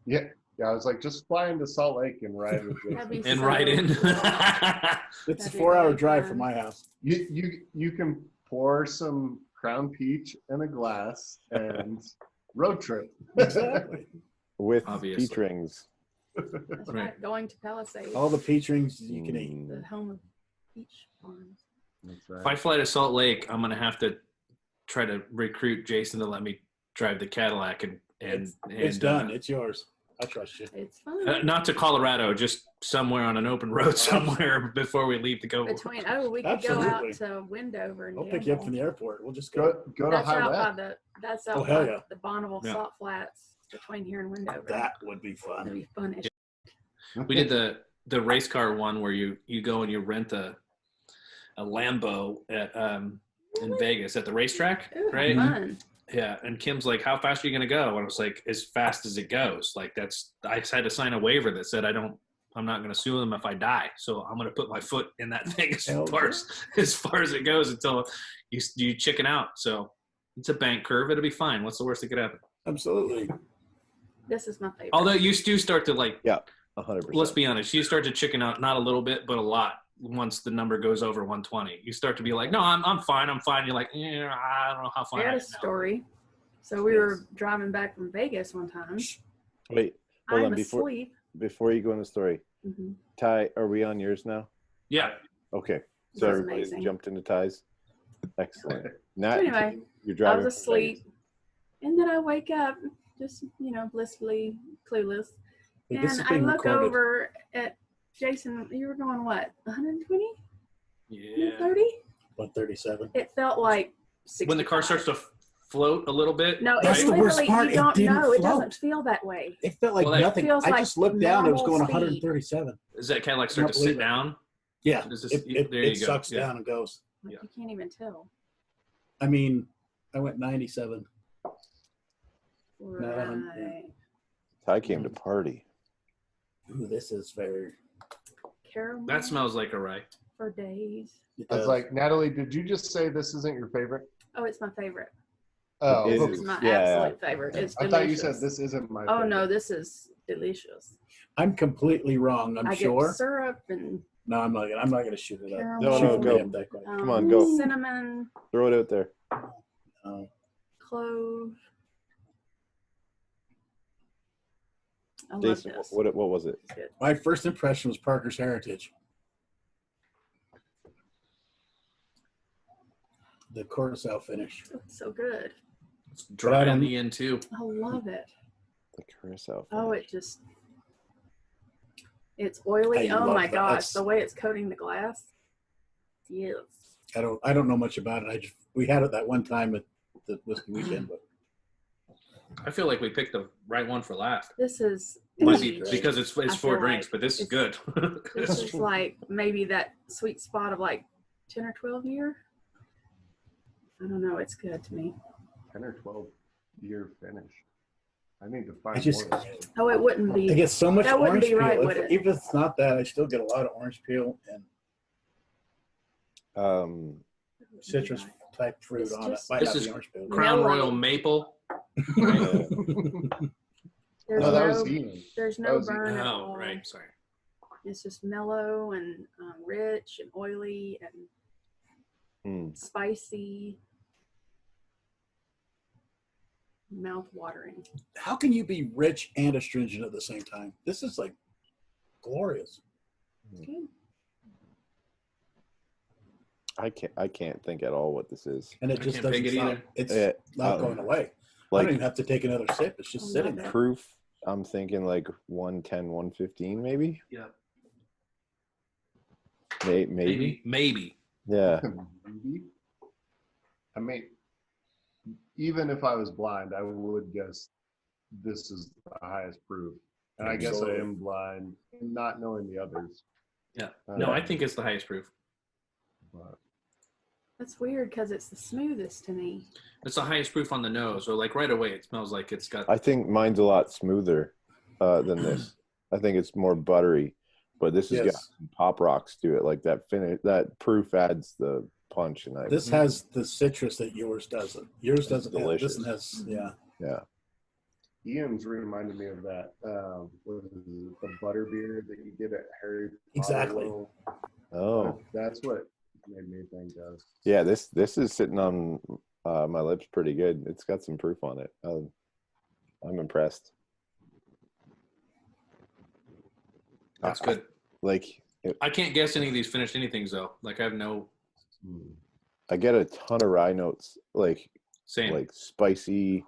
Yeah. I was like, just fly into Salt Lake and ride with That'd be Jason. and so right in? It's That'd a be 4-hour really drive fun. from my house. You can pour some Crown Peach in a glass and road trip. Exactly. With Obviously. peach rings. That's Right. right. Going to Palisades, All the peach rings you can eat. the home of peach farms. That's If I right. fly to Salt Lake, I'm gonna have to try to recruit Jason to let me drive the Cadillac and It's done. It's yours. I trust you. It's fun. not to Colorado, just somewhere on an open road somewhere before we leave to go. We could go out Absolutely. to Wendover and I'll pick you up gamble. from the airport. We'll just go. Go to That's High out by West. that's Oh, out hell by yeah. the Bonneville Yeah. Salt Flats between here and Wendover. That would be That'd fun. be fun. We did the race car one where you go and you rent a Lambo at in Vegas at the racetrack, Ooh, right? fun. Yeah, and Kim's like, "How fast are you gonna go?" And I was like, "As fast as it goes." Like I just had to sign a waiver that said I'm not gonna sue them if I die. So I'm gonna put my foot in that thing as Hell far as it goes until you chicken out. So it's a bank curve. It'll be fine. What's the worst that could happen? Absolutely. This is my favorite. Although you do start to like, 100%. let's be honest, you start to chicken out not a little bit, but a lot. Once the number goes over 120, you start to be like, "No, I'm fine. I'm fine." You're like, "Yeah, I don't know how fine I I had am a now." story. So we were driving back from Vegas one time. Wait, hold I'm on. asleep. Before you go in the story, Mhm. Ty, are we on yours now? Yeah. Okay. This So is everybody's amazing. jumped into Ty's. Excellent. Nat, So anyway, you're I driving. was from asleep, Vegas. and then I wake up, just blissfully clueless, Hey, this and is I being look recorded. over at Jason. You were going what? 120? Yeah. 130? 137. It felt like 65. When the car starts to float a little bit. No, That's it's the worst literally part, you it don't didn't know. It float. doesn't feel that way. It felt like Well, that nothing. feels I like just looked down. It was going normal speed. 137. Does that Cadillac start Not to sit believe it. down? Yeah. Does this- It there you go. sucks Yeah. down and goes. Like, Yeah. You can't even tell. I mean, I went 97. Right. Ty came to party. Ooh, this is very. Caramel That smells like a rye. for days. It I was does. like, Natalie, did you just say this isn't your favorite? Oh, it's my favorite. Oh, It This is. is my Yeah. absolute favorite. It's I delicious. thought you said this isn't my Oh favorite. no, this is delicious. I'm completely wrong. I'm I sure. get syrup and No, I'm not. I'm not going to shoot it up. caramel. No, Shoot go. me up that quick. Come on, go. Cinnamon, Throw it out there. clove. I love Jason, this. what was it? It's good. My first impression was Parker's Heritage. The Curacao finish. It's so good. It's dry But I on don't- the end too. I love it. The Curacao. Oh, finish. it just. It's oily. I Oh love my that. gosh, That's- the way it's coating the glass. Yes. I don't know much about it. We had it that one time at the whiskey weekend, but I feel like we picked the right one for last. This is. Might be it's- because it's I 4 feel drinks, like but this is it's- good. This is like maybe that sweet spot of like 10 or 12 year. I don't know. It's good to me. 10 or 12 year finish. I need to find I just more. Oh, it wouldn't I be. get so much That wouldn't orange be right, peel. would it? Even if it's not that, I still get a lot of orange peel and citrus type fruit It's on it. just- Might This not is be orange peel. Crown Mellow. Royal Maple. There's No, that no, was Ian. there's that no was- burn at Oh, all. right. Sorry. It's just mellow and rich and oily and spicy. Mouth watering. How can you be rich and astringent at the same time? This is like glorious. Good. I can't think at all what this is. And it I just can't doesn't pick it stop. either. It's not going away. I don't even have to take another sip. It's just sitting there. Proof. I'm thinking like 110, 115 maybe. Yeah. Maybe. Yeah. Maybe. I mean, even if I was blind, I would guess this is the highest proof. And I guess I am blind, not knowing the others. Yeah. No, I think it's the highest proof. But That's weird because it's the smoothest to me. It's the highest proof on the nose. So like right away, it smells like it's got. I think mine's a lot smoother than this. I think it's more buttery, but this has got some pop rocks to it. Like that finish, that proof adds the punch. And this has the citrus that yours doesn't. Yours doesn't. Delicious. This one has, yeah. Ian's reminded me of that. What is it, the butter beer that you get at Harry Potter Exactly. World. Oh, that's what made me think of. Yeah, this is sitting on my lips pretty good. It's got some proof on it. I'm impressed. That's good. I can't guess any of these finished anythings though. Like I have no. I get a ton of rye notes, Same. like spicy,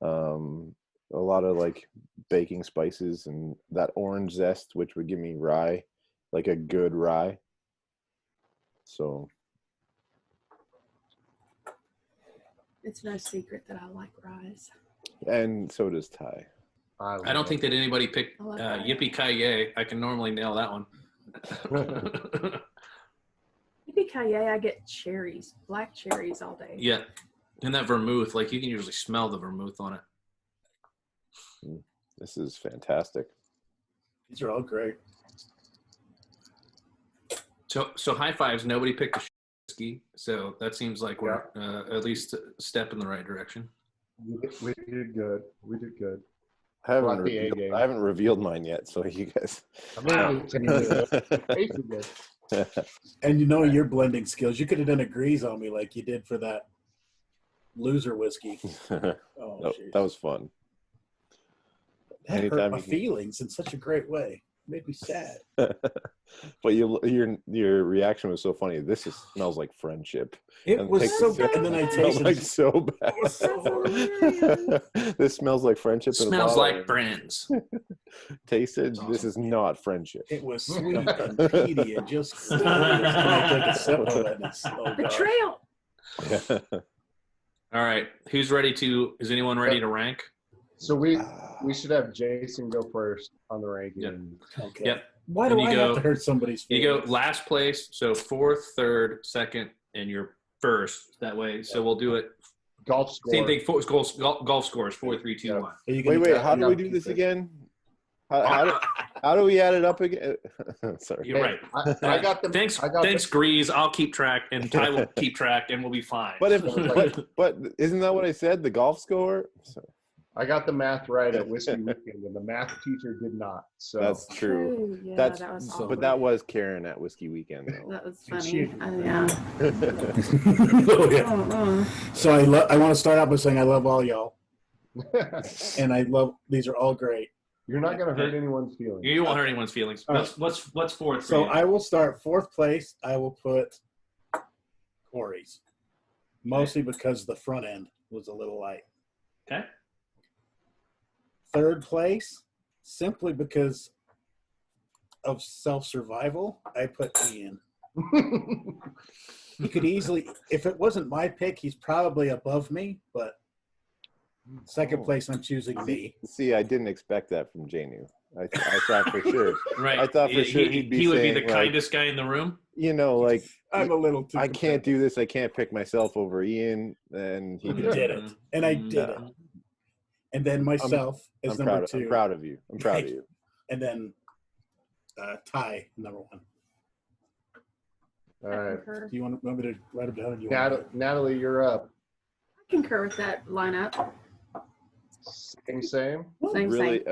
a lot of like baking spices and that orange zest, which would give me rye, like a good rye. So It's no secret that I like ryes. and so does Ty. I don't think that anybody picked Yippee Ki-Yay. I can normally nail that one. Yippee-ki-yay, I get cherries, black cherries all day. Yeah. And that vermouth, like you can usually smell the vermouth on it. This is fantastic. These are all great. So high fives. Nobody picked the whiskey, so that seems like we're at least a step in the right direction. We did good. We did good. I haven't revealed mine yet, so you guys. And you know your blending skills. You could have done a grease on me like you did for that loser whiskey. That was fun. That hurt my feelings in such a great way. It made me sad. But your reaction was so funny. This smells like friendship. It was so good. And then I tasted like so bad. It was so hilarious. This smells like friendship. Smells like friends. Tasted. This is not friendship. It was sweet and peaty and just take a sip of it. Betrayal. Yeah. All right. Is anyone ready to rank? So we should have Jason go first on the ranking. Yep. Okay. Yep. Why do I have to hurt somebody's feelings? You go last place, so fourth, third, second, and you're first. That way, so we'll do it. Golf score. Same thing. Golf scores 4, 3, 2, 1. Wait. How do we do this again? How do we add it up again? Sorry. You're right. I got them. Thanks, Grease. I'll keep track, and Ty will keep track, and we'll be fine. But isn't that what I said? The golf score. Sorry. I got the math right at Whiskey Weekend, and the math teacher did not. So that's true. Yeah, that was Karen at Whiskey Weekend, though. That was funny. Yeah. Oh, yeah. So I want to start out by saying I love all y'all, and these are all great. You're not going to hurt anyone's feelings. You won't hurt anyone's feelings. What's fourth? So I will start fourth place. I will put Corey's, mostly because the front end was a little light. Okay. Third place, simply because of self-survival, I put Ian. He could easily, if it wasn't my pick, he's probably above me, but second place, I'm choosing me. See, I didn't expect that from Janu. I thought for sure. Right. I thought for sure he would be the kindest guy in the room. I'm a little too. I can't do this. I can't pick myself over Ian, and he did it, and I did it. And then myself is number 2. I'm proud of you. I'm proud of you. And then Ty, number 1. All right. Do you want me to write them down? Natalie, you're up. I concur with that lineup. Same. I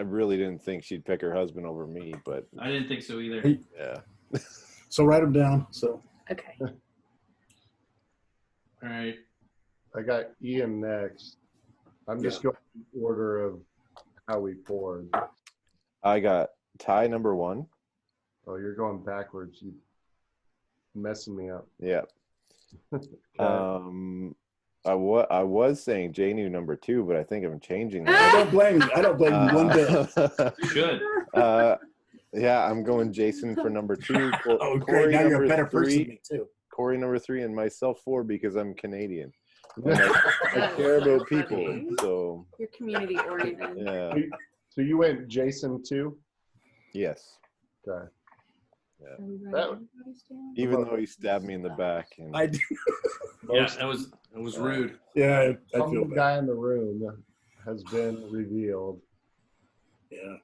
really didn't think she'd pick her husband over me, but I didn't think so either. Yeah. So write them down. So. Okay. All right. I got Ian next. I'm just going in order of how we poured. I got Ty number 1. Oh, you're going backwards. You messing me up. Yeah. I was saying J New number 2, but I think I'm changing I that. don't blame you. I don't blame you one bit. You should. Yeah, I'm going Jason for number 2. Oh, great. Now you're a better person than me, too. Corey number 3, and myself 4 because I'm Canadian. I care about people, so You're community oriented. yeah. So you went Jason too? Yes. Okay. Are we writing That- everybody's down? Even though he stabbed me in the back, and I do. Yeah, it was rude. Yeah, I Some feel bad. guy in the room has been revealed. Yeah.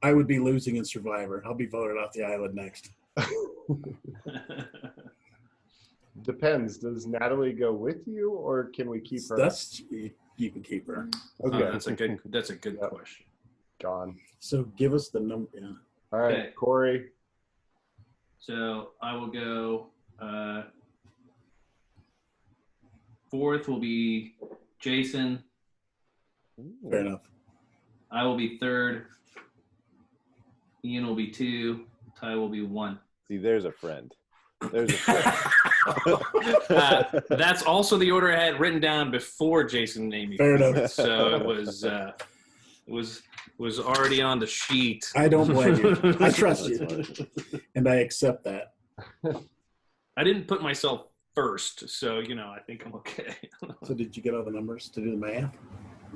I would be losing in Survivor. I'll be voted off the island next. Depends. Does Natalie go with you, or can we keep her? You can keep her. Okay. That's a good Yep. question. Gone. So give us the number. Yeah. All right, Okay. Corey. So I will go. 4th will be Jason. Fair enough. I will be 3rd. Ian will be 2. Ty will be 1. see, there's a friend. There's a friend. That's also the order I had written down before Jason named me. Fair enough. So it was already on the sheet. I don't blame you. I trust you. And I accept that. I didn't put myself first, so I think I'm okay. So did you get all the numbers to do the math?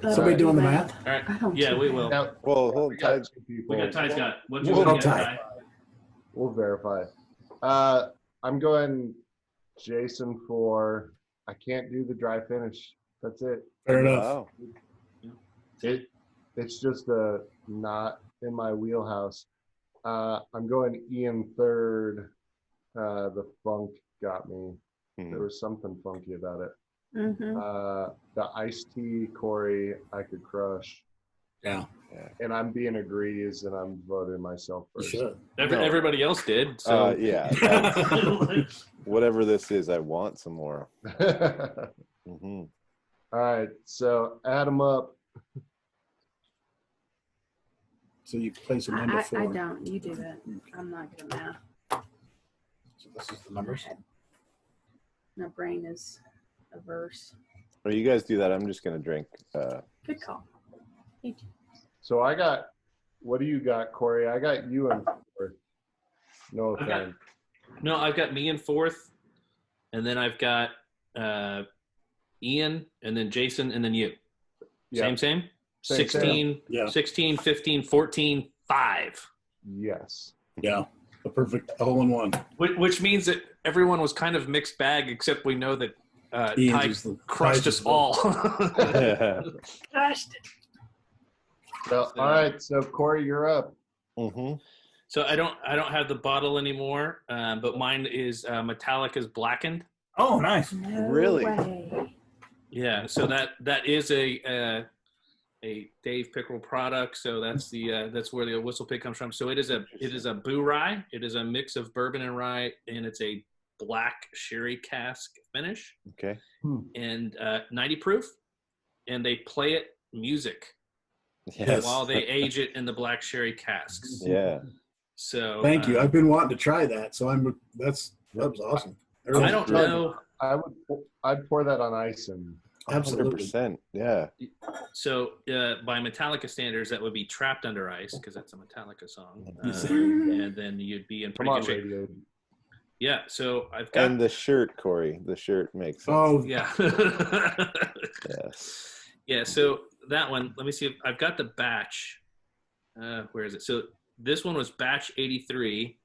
Uh, Somebody doing the math? All right. I don't Yeah, do we that. will. Now, Well, hold we Ty. got 2 people. We got Ty's got. What you We'll gonna get, Ty. Ty? We'll verify. I'm going Jason for. I can't do the dry finish. That's it. Fair enough. Wow. It's just not in my wheelhouse. I'm going Ian 3rd. The funk got me. There was something funky about it. Mm-hmm. The iced tea, Corey, I could crush. Yeah. And I'm being a grease, and I'm voting myself You first. should. Everybody else did. So Yeah. Whatever this is, I want some more. Mm-hmm. All right, so add them up. So you place them one to four. I don't. You do that. I'm not good at math. So this is the numbers. My brain is averse. Or you guys do that. I'm just gonna drink. Good call. Thank you. So I got, what do you got, Corey? I got you in 4th. No I got- offense. no, I've got me in 4th, and then I've got Ian, and then Jason, and then you. Yeah. Same. Same. 16, Yeah. 16, 15, 14, 5. Yes. Yeah. A perfect hole-in-one. Which means that everyone was kind of mixed bag, except we know that Ian's Ty is the- crushed Ty's us is the- all. Crushed it. So, all right, so Corey, you're up. Mm-hmm. So I don't have the bottle anymore, but mine is Metallica's Blackened. Oh, nice. No Really? way. Yeah, so that is a Dave Pickerel product. So that's where the whistle pig comes from. So it is a boo rye. It is a mix of bourbon and rye, and it's a black sherry cask finish, Okay. and 90 proof. And they play it music Yes. while they age it in the black sherry casks. Yeah. So Thank you. I've been wanting to try that, so that was awesome. I don't know. I'd pour that on ice and Absolutely. 100%. Yeah. So by Metallica standards, that would be Trapped Under Ice, because that's a Metallica song. And then you'd be in come pretty on, good shape. radio. Yeah, so I've got... And the shirt, Corey. The shirt makes sense. Oh, Yeah. Yes. Yeah, so that one, let me see if I've got the batch. Where is it? So this one was batch 83,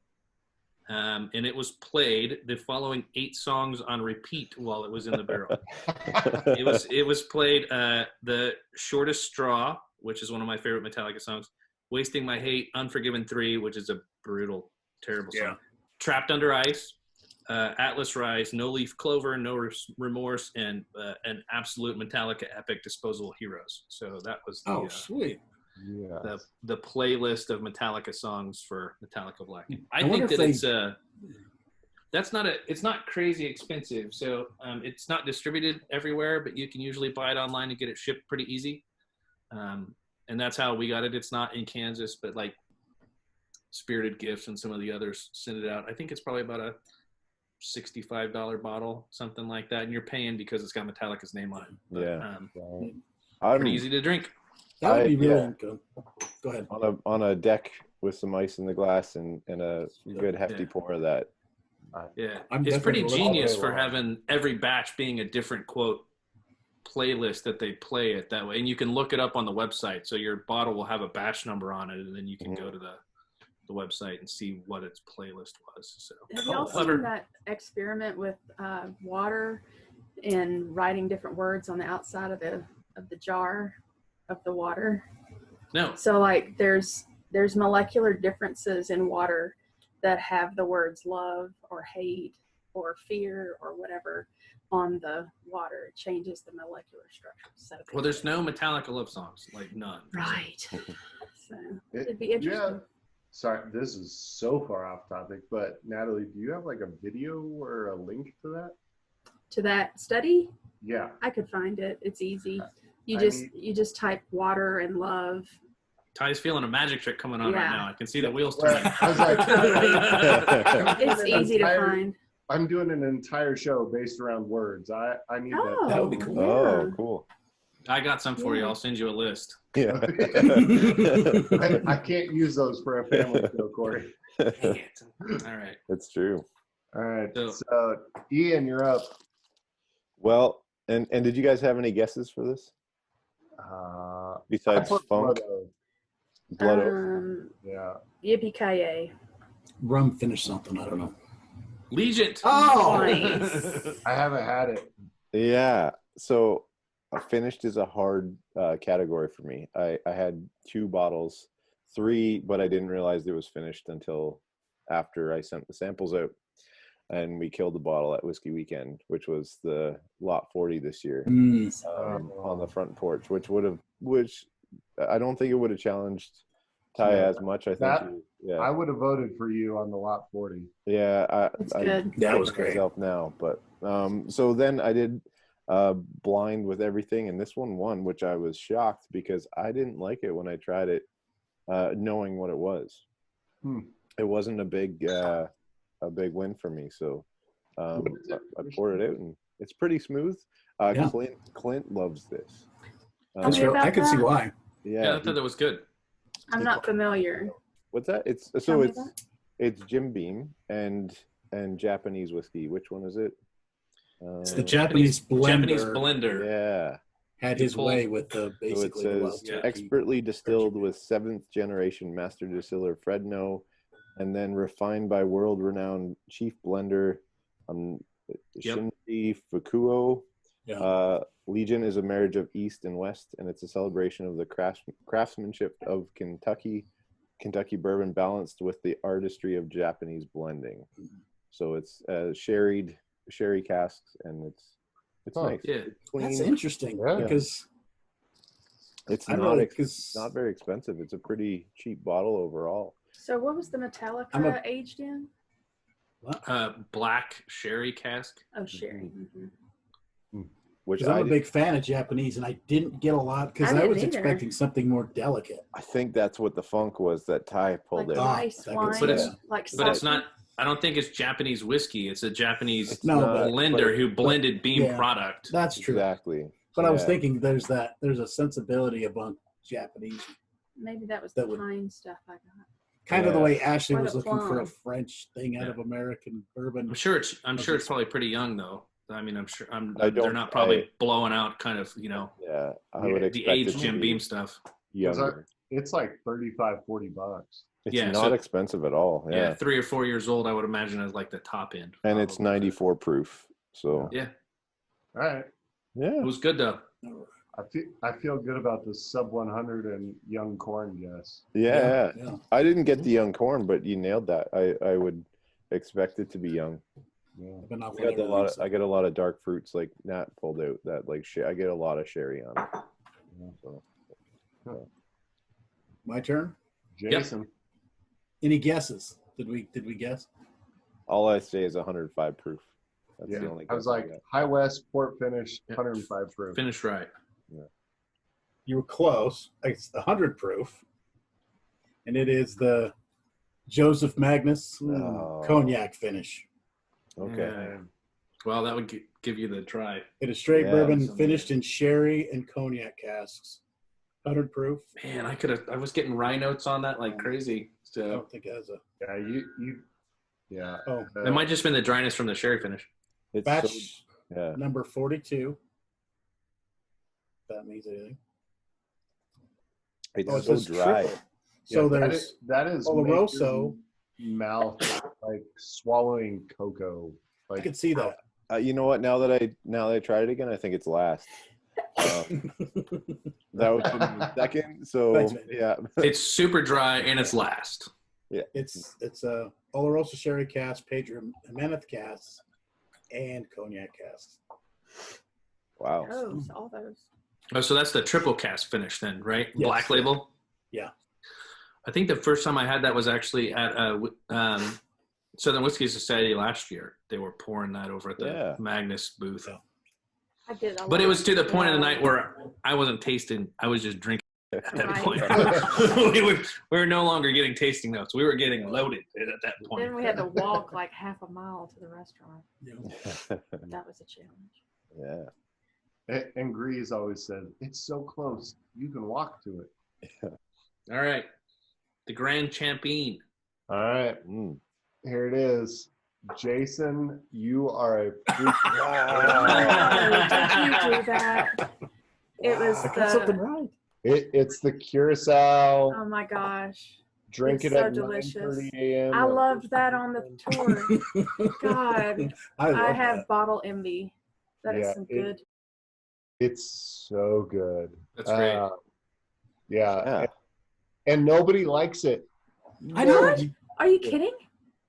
and it was played the following 8 songs on repeat while it was in the barrel. It was played The Shortest Straw, which is one of my favorite Metallica songs, Wasting My Hate, Unforgiven 3, which is a brutal, terrible song. Yeah. Trapped Under Ice, Atlas Rise, No Leaf Clover, No Remorse, and an absolute Metallica epic, Disposable Heroes. So that was sweet. Yeah. the playlist of Metallica songs for Metallica Black. I wonder think if that it's not crazy expensive. So it's not distributed everywhere, but you can usually buy it online and get it shipped pretty easy. And that's how we got it. It's not in Kansas, but like Spirited Gifts and some of the others send it out. I think it's probably about $65 bottle, something like that, and you're paying because it's got Metallica's name on it. But, Yeah. pretty easy to drink. That would be really good. Go ahead. On a deck with some ice in the glass and a good hefty pour of that. Yeah, I'm it's pretty definitely genius all for day long. having every batch being a different quote playlist that they play it that way, and you can look it up on the website. So your bottle will have a batch number on it, and then you can go to the website and see what its playlist was. So Have y'all seen that experiment with water and writing different words on the outside of the jar of the water? No. So like there's molecular differences in water that have the words love or hate or fear or whatever on the water. It changes the molecular structure. So Well, there's no Metallica love songs, like none. right. So it'd be interesting. Yeah. Sorry, this is so far off topic, but Natalie, do you have like a video or a link to that? To that study, Yeah. I could find it. It's easy. You I just type water and love. Ty's feeling a magic trick coming on right Yeah. now. I can see the wheels Well, turning. I was like, It's easy to find. I'm doing an entire show based around words. I need Oh, That would be cool. Oh, cool. I got some for you. Yeah. I'll send you a list. Yeah. that. I can't use those for a family show, Corey. Dang it. All right. That's true. All right. So- So, Ian, you're up. Well, and did you guys have any guesses for this besides I put funk? Blood Oath. Blood Oath. Yeah. Yippee-ki-yay. Rum finished something. I don't know. Legion. Oh, Nice. I haven't had it. Yeah. So finished is a hard category for me. I had 2 bottles, 3, but I didn't realize it was finished until after I sent the samples out. And we killed the bottle at Whiskey Weekend, which was the lot 40 this year, on the front porch, which I don't think it would have challenged Ty as much. I think, I would have voted for you on the lot 40. yeah, That's I good. that was kick great. myself now, but so then I did blind with everything, and this one won, which I was shocked because I didn't like it when I tried it, knowing what it was. It wasn't a big win for me, so I poured it out, and it's pretty smooth. Yeah. Clint loves this. That's me real. about I could see that. why. Yeah, I thought that was good. I'm not familiar. What's that? It's Tell me it's Jim Beam and Japanese whiskey. Which one is it? It's the Japanese blender. Japanese blender. Yeah. Had his way with the So it basically the wild says turkey. expertly distilled with 7th generation master distiller Fred No, and then refined by world-renowned chief blender Shinji Fukuo. Yeah. Legion is a marriage of East and West, and it's a celebration of the craftsmanship of Kentucky bourbon balanced with the artistry of Japanese blending. So it's sherry casks, and it's nice. Yeah. It's clean. That's interesting Yeah. because It's I not really because not very expensive. It's a pretty cheap bottle overall. So what was the Metallica aged in? Black sherry cask. Oh, sherry. Mm-hmm. Which I'm a big fan of Japanese, and I didn't get a lot because I I was didn't either. expecting something more delicate. I think that's what the funk was that Ty pulled Like in. rice I could wine, see But it's- that. like But it's salty. not. I don't think it's Japanese whiskey. It's a Japanese It's No, not, but- blender who blended Beam yeah. product. That's true. Exactly. But I was Yeah. thinking there's a sensibility among Japanese, Maybe that was that the would- pine stuff I got. kind of the Yeah. way Ashley Or was the looking for a plum. French thing out of American bourbon. I'm sure it's probably pretty young though. I mean, I'm sure I they're don't- not probably blowing out kind of Yeah, I would expect the it aged to Jim be Beam stuff. younger. It's like $35-$40. It's Yeah, not so- expensive at all. Yeah. Yeah, 3 or 4 years old, I would imagine as like the top end. and it's probably. 94 proof. So Yeah, All right. it yeah, was good though. I feel good about the sub 100 and young corn guess. yeah. Yeah. I didn't get the young corn, but you nailed that. I would expect it to be young. Yeah. I've been off I on get everything, I get a lot of dark fruits like Nat pulled out. That like I get a lot of sherry on it. So, My turn. Jason. Any guesses? Did we guess? all I say is 105 proof. That's Yeah. the only. I was guess like got. High West port finish, Yeah. 105 proof. Finished right. You were close. It's 100 proof, and it is the Joseph Magnus Oh. cognac finish. Okay. Yeah. Well, that would give you the try. It is straight Yeah, bourbon so finished in sherry and cognac casks. 100 proof. Man, I was getting rye notes on that like crazy. I So don't think it has a. Yeah. Oh, it might just been the dryness from the sherry finish. It's batch yeah. number 42. If that means anything. It's it so says dry. triple. So there's that is Oloroso. mouth like swallowing cocoa. I Like could see that. You know what? Now that I tried it again, I think it's last. That was in second. So Thanks, man. yeah, It's super dry and it's last. yeah. It's a Oloroso sherry cask, Pedro Jimenez cask, and cognac cask. Wow. All those. Oh, so that's the triple cast finish then, right? Yes. Black label. Yeah. I think the first time I had that was actually at Southern Whiskey Society last year. They were pouring that over at the Magnus booth. Yeah. I did. But it was to the point of the night where I wasn't tasting. I was just drinking at that Right. point. we were no longer getting tasting notes. We were getting loaded at that point. Then we had to walk like half a mile to the restaurant. Yeah. That was a challenge. Yeah. and Grease always said, "It's so close, you can walk to it." All right. The Grand Champion. All right, here it is. Jason, you are a freak. Oh, did you do that? It was I got something the. right. It's the Curacao. Oh my gosh. Drink it's it so at delicious. 9:30 a.m. I loved that on the tour. God, I love have that. bottle envy. That is some good. It's so good. That's great. Yeah. And nobody likes it. I know. What? Are you kidding?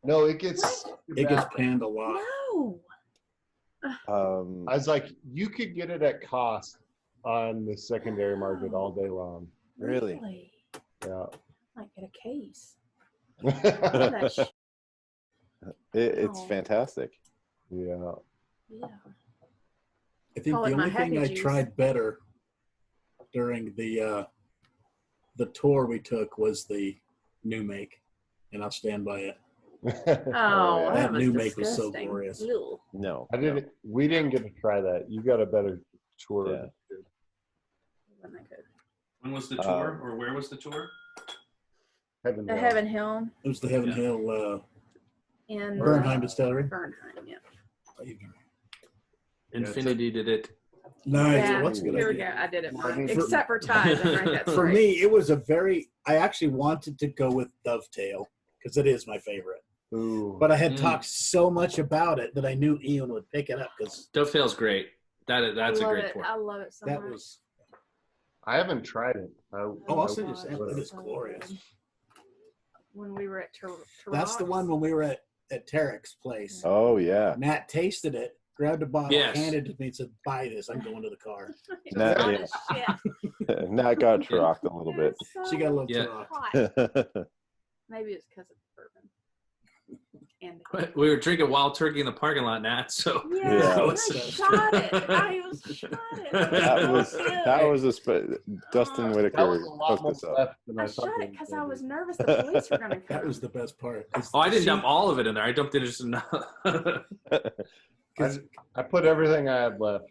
No, it gets panned a lot. No. I was like, you could get it at cost on the secondary market all day long. Really? Yeah. Might get a case. It's fantastic. Yeah. Yeah. I think Call the it my only thing happy I juice. tried better during the tour we took was the new make, and I'll stand by it. Oh, That that was new make was so disgusting. glorious. Ew. No. We didn't get to try that. You got a better tour. Yeah. Wasn't that good? When was the tour, or where was the tour? Heaven The knows. Heaven Hill It was the Heaven Hill in Bernheim Distillery. Bernheim, yeah. Infinity did it. Nice. Yeah, What's a good here we idea? go. I did it Well, I wrong. mean, Except for Ty. For me, it was I actually wanted to go with Dovetail because it is my favorite. Ooh. But I had talked so much about it that I knew Ian would pick it up because Dovetail's great. That's a great pour. I love it so that much. was. I haven't tried it. I'll send you sample. It is so glorious. good. When we were at That's the one when we were at Tarek's place. Oh yeah. Nat tasted it, grabbed a bottle, Yes. handed it to me, and said, "Buy this. I'm going to the car." Nat, Hot yeah. as shit. Nat got rocked a little It bit. was She got a little Yeah. Turok. hot. Maybe it's because of the bourbon. And the We were drinking wild turkey in the parking lot, Nat. So yeah, Yeah. I shot it. I was shot it. That was Dustin That Whitaker was a lot hooked more us up. left than I thought shot they it because would I be. was nervous the police were going to come. That was the best part. Oh, I didn't dump all of it in there. I dumped it just enough. I put everything I had left.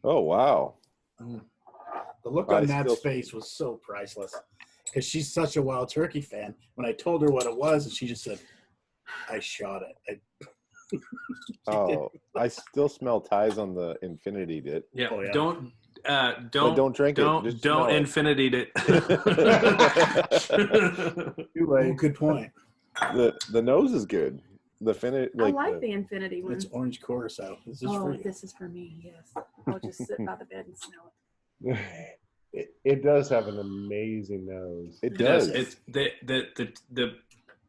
Oh wow. The look on Nat's face was so priceless because she's such a wild turkey fan. When I told her what it was, and she just said, "I shot it." Oh, I still smell ties on the Infinity dip. Yeah. Oh, yeah. But don't drink it. Just smell Don't it. infinity it. Too Oh, late. good point. The nose is good. The finish, I like the Infinity one. It's orange curacao. This is Oh, for you. this is for me, yes. I'll just sit by the bed and smell it. It does have an amazing nose. It does. It's the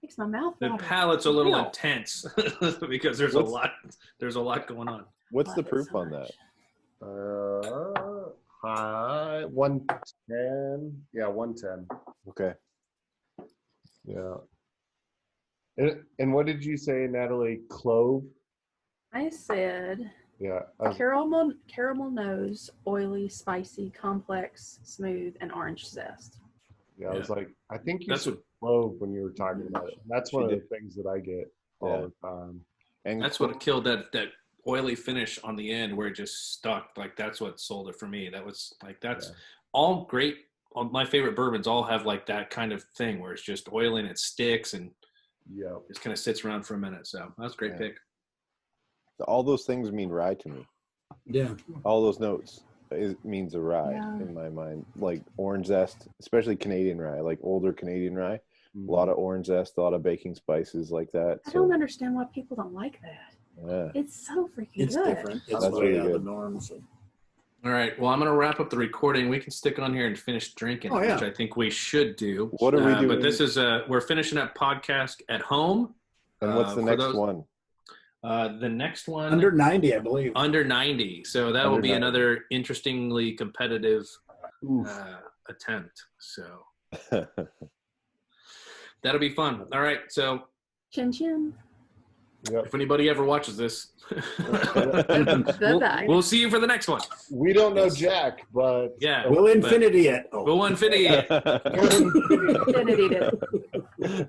Makes my mouth water. palate's a little Ew. intense because there's a lot going on. What's Love the it proof so on much. that? High 110. Yeah, 110. Okay. Yeah. And what did you say, Natalie? Clove? I said Yeah. caramel nose, oily, spicy, complex, smooth, and orange zest. I was like, I think you That's said clove when you were talking about it. That's one of the things that I get all Yeah. the time. And That's what killed that oily finish on the end where it just stuck. Like that's what sold it for me. That was like that's all great. All my favorite bourbons all have like that kind of thing where it's just oily and it sticks and just kind of sits around for a minute. So that's a great pick. all those things mean rye to me. Yeah. All those notes means a rye in my mind. Like orange zest, especially Canadian rye, like older Canadian rye. A lot of orange zest, a lot of baking spices like that. I don't understand why people don't like that. Yeah. It's so freaking It's good. different. It's That's way really out of the good. norm. So. All right. Well, I'm going to wrap up the recording. We can stick on here and finish drinking, which I think we should do. What are we doing? But this is we're finishing up podcast at home. And what's the next one? The next one Under 90, I believe. Under 90. So that will be another interestingly competitive attempt. So that'll be fun. All right. So Chin chin. if anybody ever watches this, Bye-bye. we'll see you for the next one. We don't know Jack, but Will infinity it. We'll infinity it. Infinity did.